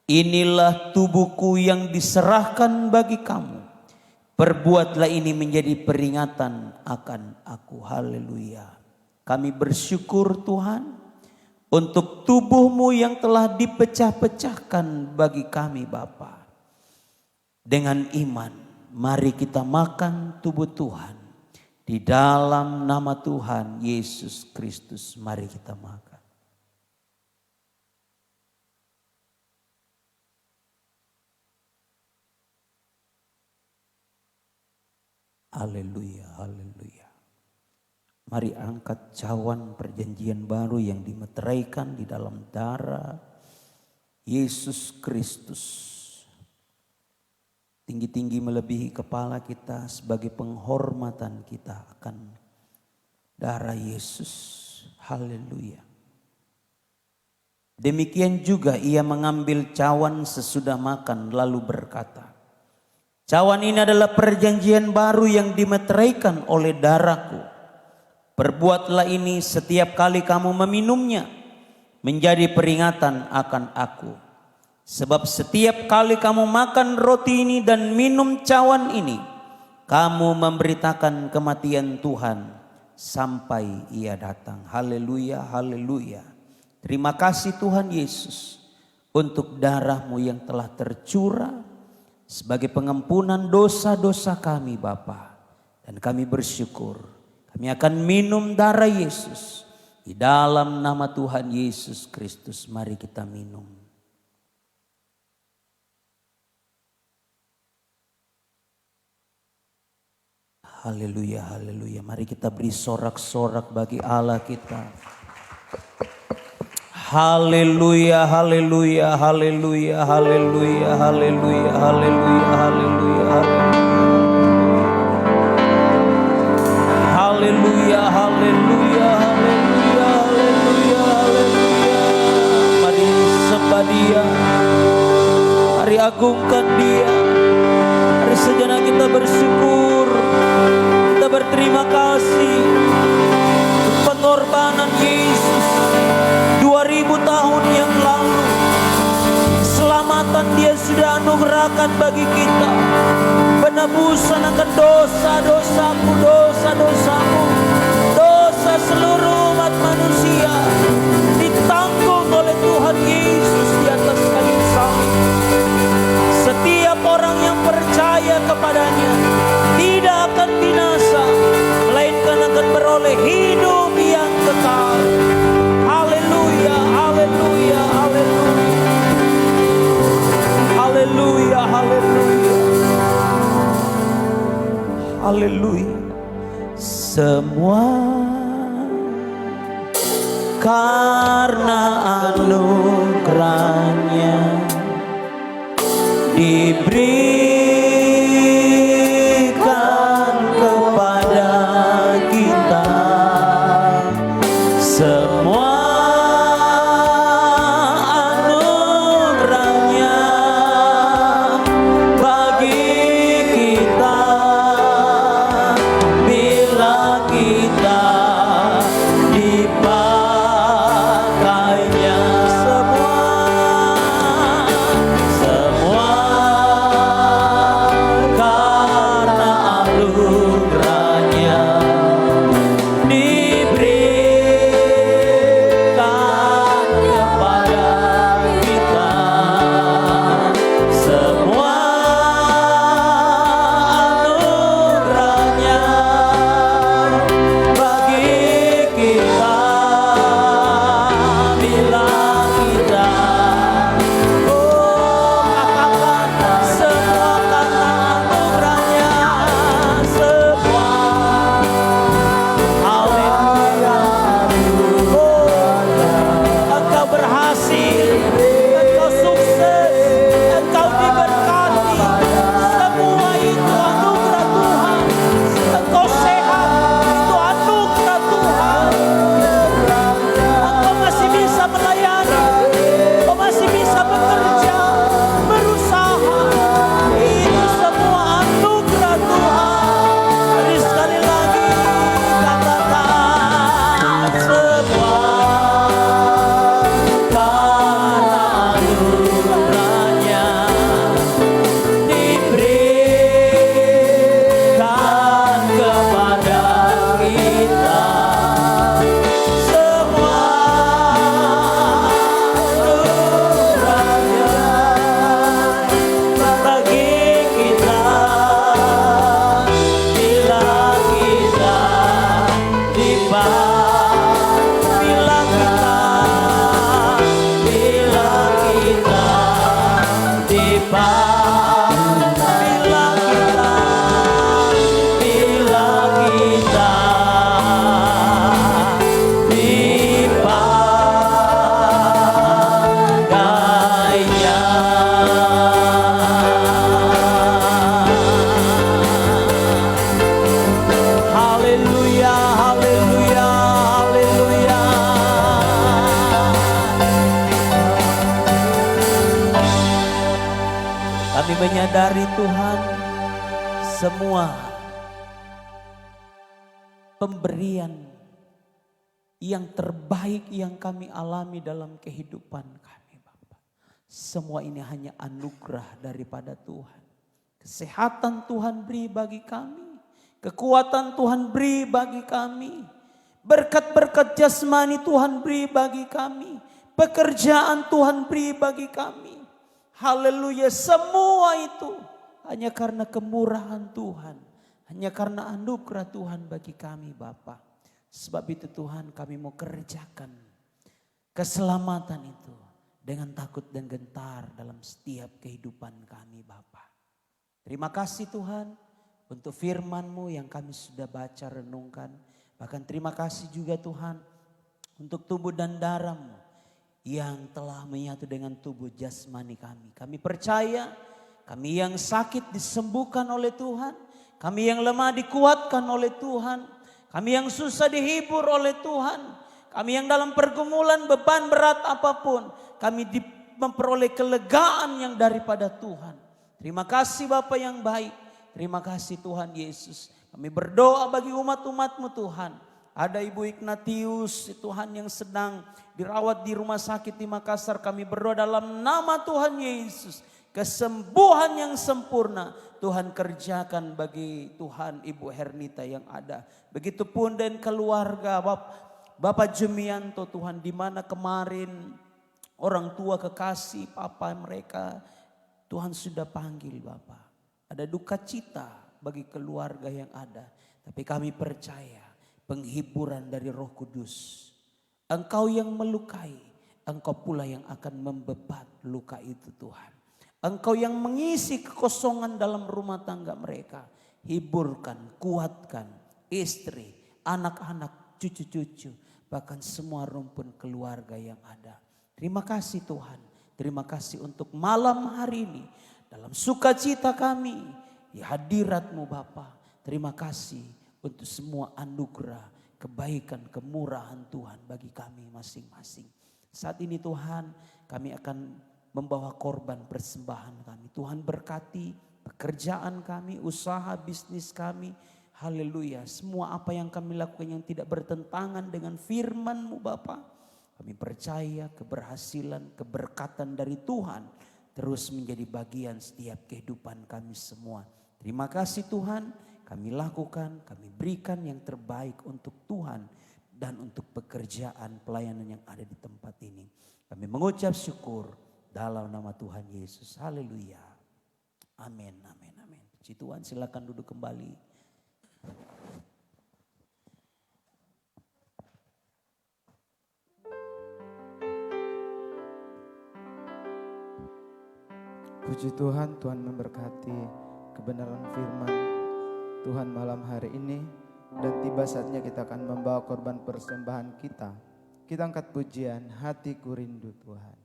"Inilah tubuhku yang diserahkan bagi kamu. Perbuatlah ini menjadi peringatan akan aku." Haleluya. Kami bersyukur Tuhan untuk tubuh-Mu yang telah dipecah-pecahkan bagi kami Bapa. Dengan iman mari kita makan tubuh Tuhan. Di dalam nama Tuhan Yesus Kristus mari kita makan. Haleluya, haleluya. Mari angkat cawan perjanjian baru yang dimeteraikan di dalam darah Yesus Kristus. Tinggi-tinggi melebihi kepala kita sebagai penghormatan kita akan darah Yesus. Haleluya. Demikian juga ia mengambil cawan sesudah makan lalu berkata, cawan ini adalah perjanjian baru yang dimeteraikan oleh darahku. Perbuatlah ini setiap kali kamu meminumnya menjadi peringatan akan aku. Sebab setiap kali kamu makan roti ini dan minum cawan ini, kamu memberitakan kematian Tuhan sampai ia datang. Haleluya, haleluya. Terima kasih Tuhan Yesus untuk darah-Mu yang telah tercurah sebagai pengampunan dosa-dosa kami Bapa. Dan kami bersyukur kami akan minum darah Yesus. Di dalam nama Tuhan Yesus Kristus mari kita minum. Haleluya, haleluya. Mari kita beri sorak-sorak bagi Allah kita. Haleluya, haleluya, haleluya, haleluya, haleluya, haleluya, haleluya, haleluya, haleluya, haleluya, haleluya, haleluya. Mari sembah Dia, mari agungkan Dia. Mari sejenak kita bersyukur, kita berterima kasih pengorbanan Yesus 2000 tahun yang lalu. Keselamatan Dia sudah anugerahkan bagi kita. Penebusan akan dosa-dosaku, dosa-dosamu, dosa seluruh umat manusia ditanggung oleh Tuhan Yesus di atas kayu salib. Setiap orang yang percaya kepadanya tidak akan binasa, melainkan akan beroleh hidup yang kekal. Haleluya, haleluya, haleluya. Haleluya, haleluya. Haleluya. Semua karena anugerahnya diberikan kepada kita. Semua anugerahnya bagi kita bila kita dipakainya. Semua Kami menyadari Tuhan, semua pemberian yang terbaik yang kami alami dalam kehidupan kami Bapa, semua ini hanya anugerah daripada Tuhan. Kesehatan Tuhan beri bagi kami, kekuatan Tuhan beri bagi kami, berkat-berkat jasmani Tuhan beri bagi kami, pekerjaan Tuhan beri bagi kami. Haleluya, semua itu hanya karena kemurahan Tuhan, hanya karena anugerah Tuhan bagi kami Bapa. Sebab itu Tuhan, kami mau kerjakan keselamatan itu dengan takut dan gentar dalam setiap kehidupan kami Bapa. Terima kasih Tuhan untuk firman-Mu yang kami sudah baca renungkan. Bahkan terima kasih juga Tuhan untuk tubuh dan darah-Mu yang telah menyatu dengan tubuh jasmani kami. Kami percaya kami yang sakit disembuhkan oleh Tuhan. Kami yang lemah dikuatkan oleh Tuhan. Kami yang susah dihibur oleh Tuhan. Kami yang dalam pergumulan beban berat apapun, kami memperoleh kelegaan yang daripada Tuhan. Terima kasih Bapa yang baik. Terima kasih Tuhan Yesus. Kami berdoa bagi umat-umat-Mu Tuhan. Ada Ibu Ignatius Tuhan yang sedang dirawat di rumah sakit di Makassar. Kami berdoa dalam nama Tuhan Yesus. Kesembuhan yang sempurna Tuhan kerjakan bagi Tuhan Ibu Hernita yang ada. Begitupun dan keluarga Bapak Jumianto Tuhan, di mana kemarin orang tua kekasih papa mereka Tuhan sudah panggil Bapak. Ada duka cita bagi keluarga yang ada. Tapi kami percaya penghiburan dari Roh Kudus. Engkau yang melukai, Engkau pula yang akan membebat luka itu Tuhan. Engkau yang mengisi kekosongan dalam rumah tangga mereka. Hiburkan, kuatkan istri, anak-anak, cucu-cucu, bahkan semua rumpun keluarga yang ada. Terima kasih Tuhan. Terima kasih untuk malam hari ini. Dalam sukacita kami di hadirat-Mu Bapa. Terima kasih untuk semua anugerah, kebaikan, kemurahan Tuhan bagi kami masing-masing. Saat ini Tuhan, kami akan membawa korban persembahan kami. Tuhan berkati pekerjaan kami, usaha bisnis kami. Haleluya. Semua apa yang kami lakukan yang tidak bertentangan dengan firman-Mu Bapa. Kami percaya keberhasilan, keberkatan dari Tuhan terus menjadi bagian setiap kehidupan kami semua. Terima kasih Tuhan, kami lakukan, kami berikan yang terbaik untuk Tuhan dan untuk pekerjaan pelayanan yang ada di tempat ini. Kami mengucap syukur dalam nama Tuhan Yesus. Haleluya. Amin, amin, amin. Puji Tuhan, silakan duduk kembali. Puji Tuhan, Tuhan memberkati kebenaran firman Tuhan malam hari ini. Dan tiba saatnya kita akan membawa korban persembahan kita. Kita angkat pujian, hatiku rindu Tuhan.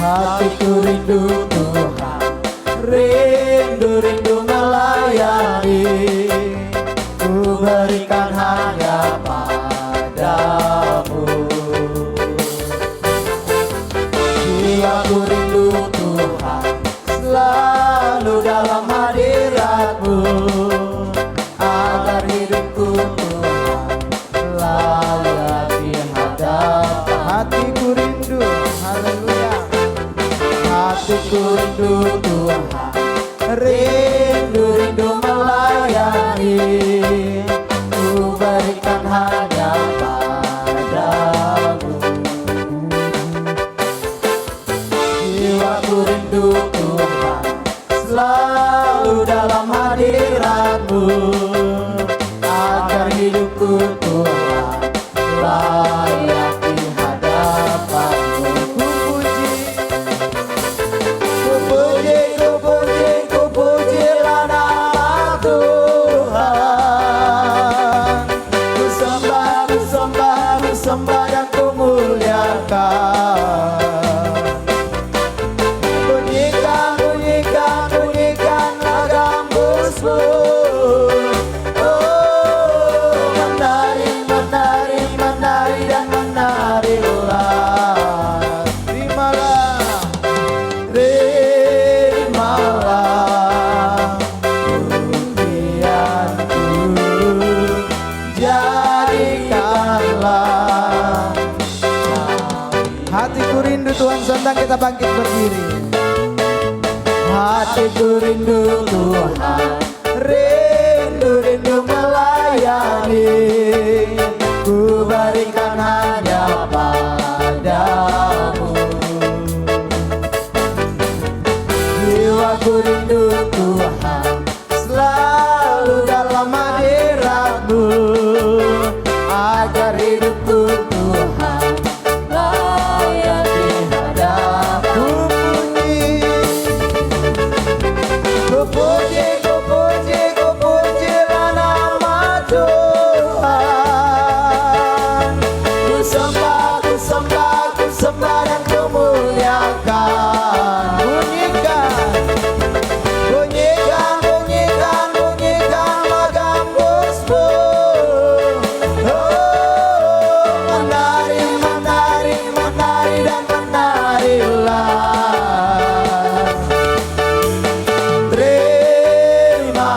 Hatiku rindu Tuhan, rindu melayani. Ku berikan hanya padamu. Jiwaku rindu Tuhan, selalu dalam hadirat-Mu. Agar hidupku Tuhan selalu di hadapan. Hatiku rindu, haleluya. Hatiku rindu Tuhan, rindu melayani. Ku sembah dan ku muliakan. Bunyikan, bunyikan, bunyikan lagam busmu. Oh, menari, menari, menari dan menarilah. Terimalah, terimalah pujianku, jadikanlah. Hatiku rindu Tuhan, sontak kita bangkit berdiri. Hatiku rindu Tuhan, rindu melayani. Ku berikan hanya padamu. Jiwaku rindu Tuhan, selalu dalam hadirat-Mu. Agar hidupku Tuhan layak di hadap-Mu. Ku puji, ku puji, ku pujilah nama Tuhan. Ku sembah, ku sembah, ku sembah dan ku muliakan. Bunyikan, bunyikan, bunyikan, bunyikan lagam busmu. Oh, menari, menari, menari dan menarilah. Terimalah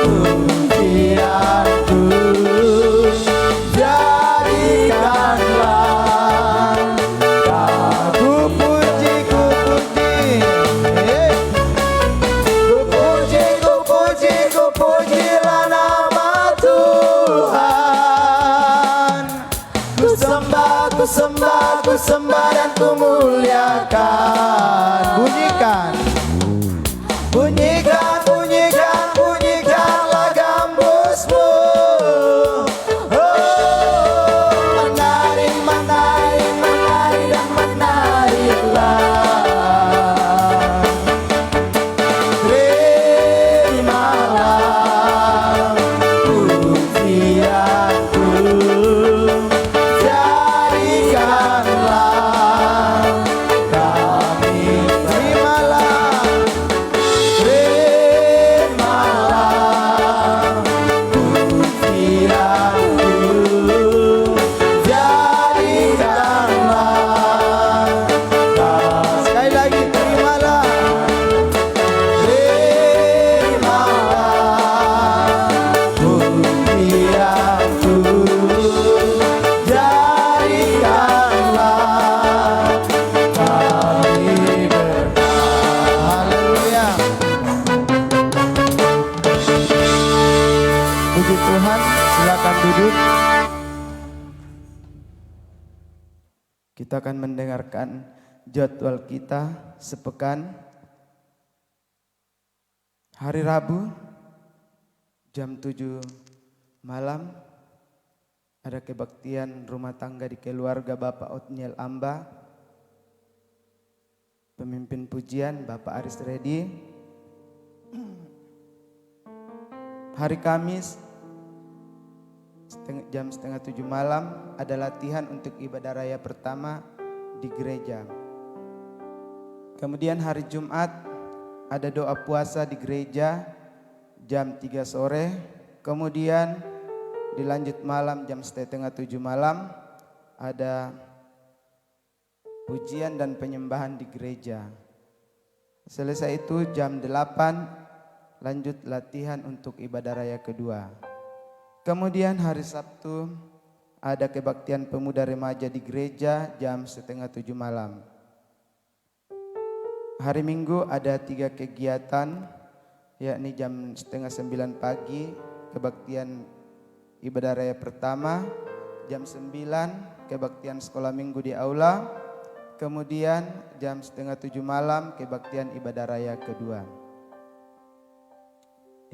pujianku, jadikanlah. Ku puji, ku puji, ku puji, ku puji, ku pujilah nama Tuhan. Ku sembah, ku sembah, ku sembah dan ku muliakan. Bunyikan, bunyikan, bunyikan, bunyikan lagam busmu. Oh, menari, menari, menari dan menarilah. Terimalah pujianku, jadikanlah kami. Terimalah, terimalah pujianku, jadikanlah. Sekali lagi, terimalah, terimalah pujianku, jadikanlah kami berkah. Haleluya. Puji Tuhan, silakan duduk. Kita akan mendengarkan jadwal kita sepekan. Hari Rabu jam 7 malam ada kebaktian rumah tangga di keluarga Bapak Otniel Amba. Pemimpin pujian Bapak Aris Redi. Hari Kamis jam setengah 7 malam ada latihan untuk ibadah raya pertama di gereja. Kemudian hari Jumat ada doa puasa di gereja jam 3 sore. Kemudian dilanjut malam jam setengah 7 malam ada pujian dan penyembahan di gereja. Selesai itu jam 8 lanjut latihan untuk ibadah raya kedua. Kemudian hari Sabtu ada kebaktian pemuda remaja di gereja jam setengah 7 malam. Hari Minggu ada 3 kegiatan, yakni jam setengah 9 pagi kebaktian ibadah raya pertama, jam 9 kebaktian sekolah minggu di aula, kemudian jam setengah 7 malam kebaktian ibadah raya kedua.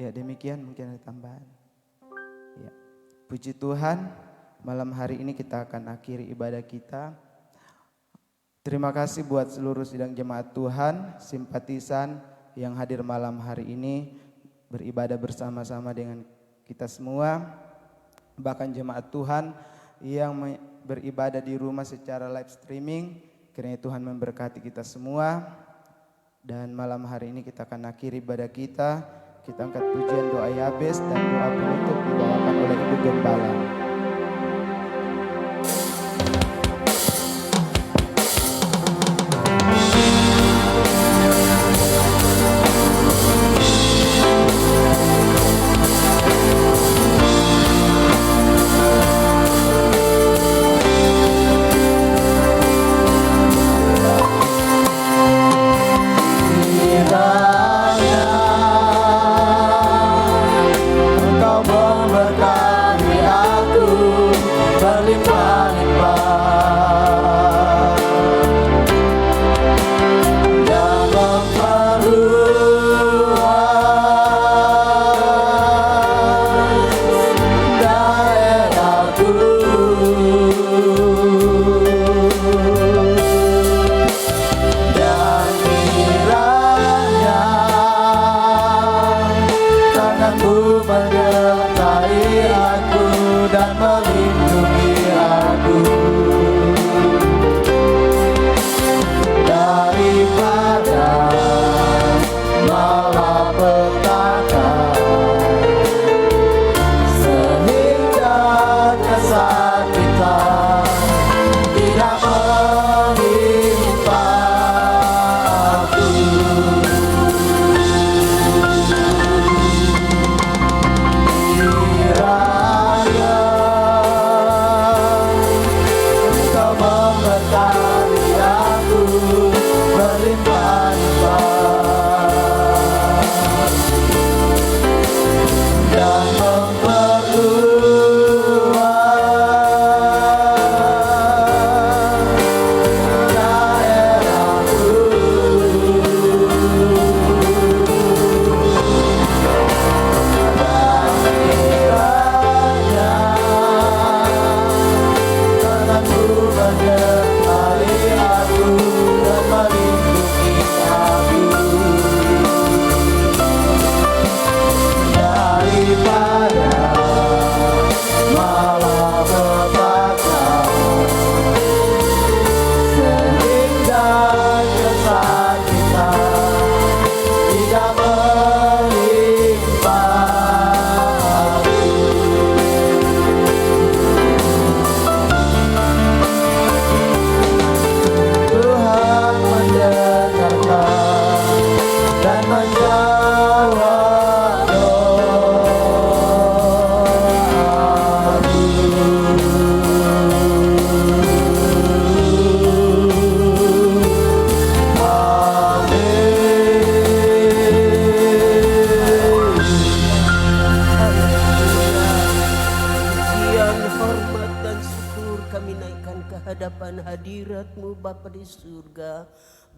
Ya demikian, mungkin ada tambahan. Ya. Puji Tuhan, malam hari ini kita akan akhiri ibadah kita. Terima kasih buat seluruh sidang jemaat Tuhan, simpatisan yang hadir malam hari ini beribadah bersama-sama dengan kita semua. bahkan jemaat Tuhan yang beribadah di rumah secara live streaming. Kiranya Tuhan memberkati kita semua. Dan malam hari ini kita akan akhiri ibadah kita. Kita angkat pujian doa Yabes dan doa penutup dibawakan oleh Ibu Gembala.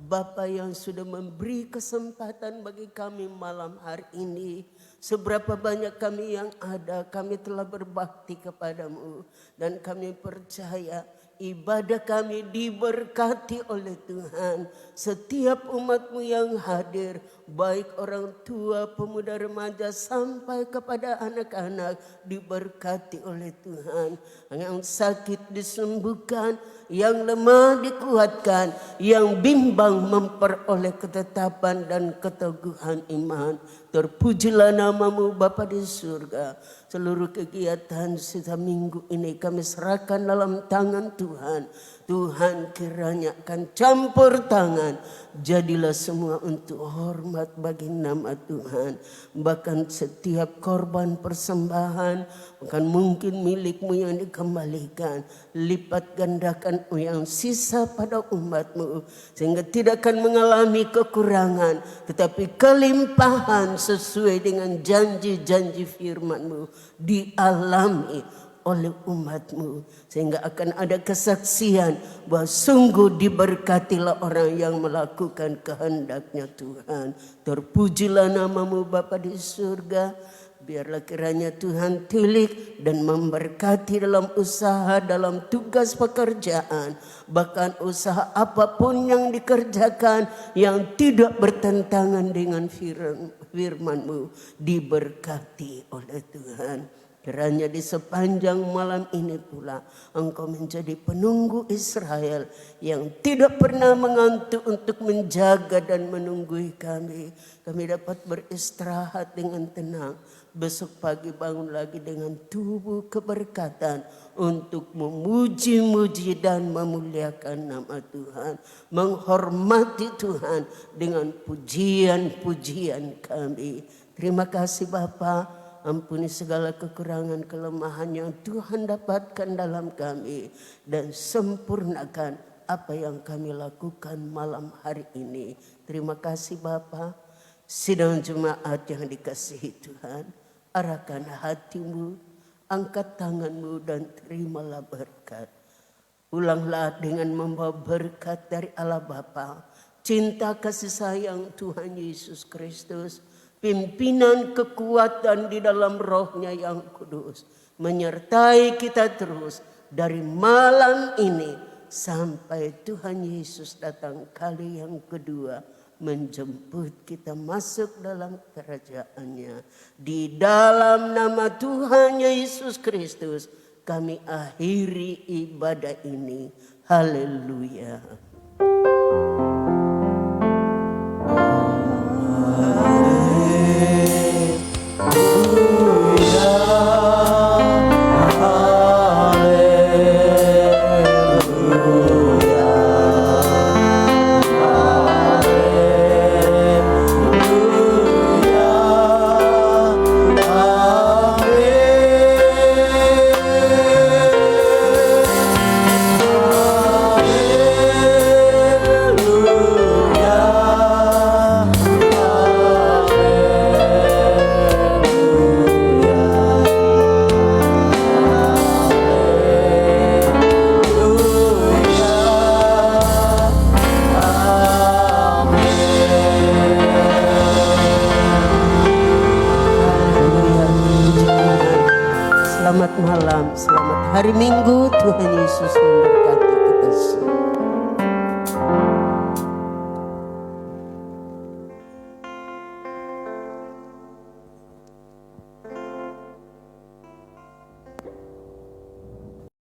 Bapa yang sudah memberi kesempatan bagi kami malam hari ini. Seberapa banyak kami yang ada, kami telah berbakti kepadamu. Dan kami percaya ibadah kami diberkati oleh Tuhan. Setiap umatmu yang hadir, baik orang tua, pemuda, remaja, sampai kepada anak-anak, diberkati oleh Tuhan. Yang sakit disembuhkan, yang lemah dikuatkan, yang bimbang memperoleh ketetapan dan keteguhan iman. Terpujilah namamu Bapa di surga. Seluruh kegiatan sisa minggu ini kami serahkan dalam tangan Tuhan. Tuhan kiranya akan campur tangan. Jadilah semua untuk hormat bagi nama Tuhan. Bahkan setiap korban persembahan bukan mungkin milikmu yang dikembalikan. Lipat gandakan yang sisa pada umatmu. Sehingga tidak akan mengalami kekurangan. Tetapi kelimpahan sesuai dengan janji-janji firman-Mu dialami oleh umatmu. Sehingga akan ada kesaksian bahwa sungguh diberkatilah orang yang melakukan kehendaknya Tuhan. Terpujilah namamu Bapa di surga. Biarlah kiranya Tuhan tilik dan memberkati dalam usaha, dalam tugas pekerjaan. Bahkan usaha apapun yang dikerjakan yang tidak bertentangan dengan firman-Mu diberkati oleh Tuhan. Kiranya di sepanjang malam ini pula Engkau menjadi penunggu Israel yang tidak pernah mengantuk untuk menjaga dan menunggui kami. Kami dapat beristirahat dengan tenang. Besok pagi bangun lagi dengan tubuh keberkatan untuk memuji-muji dan memuliakan nama Tuhan. Menghormati Tuhan dengan pujian-pujian kami. Terima kasih Bapa. Ampuni segala kekurangan kelemahan yang Tuhan dapatkan dalam kami. Dan sempurnakan apa yang kami lakukan malam hari ini. Terima kasih Bapa. Sidang jemaat yang dikasihi Tuhan. Arahkan hatimu, angkat tanganmu dan terimalah berkat. Ulanglah dengan membawa berkat dari Allah Bapa. Cinta kasih sayang Tuhan Yesus Kristus. Pimpinan kekuatan di dalam rohnya yang kudus. Menyertai kita terus dari malam ini sampai Tuhan Yesus datang kali yang kedua. Menjemput kita masuk dalam kerajaannya. Di dalam nama Tuhan Yesus Kristus kami akhiri ibadah ini. Haleluya. Selamat malam, selamat hari Minggu. Tuhan Yesus memberkati kita semua.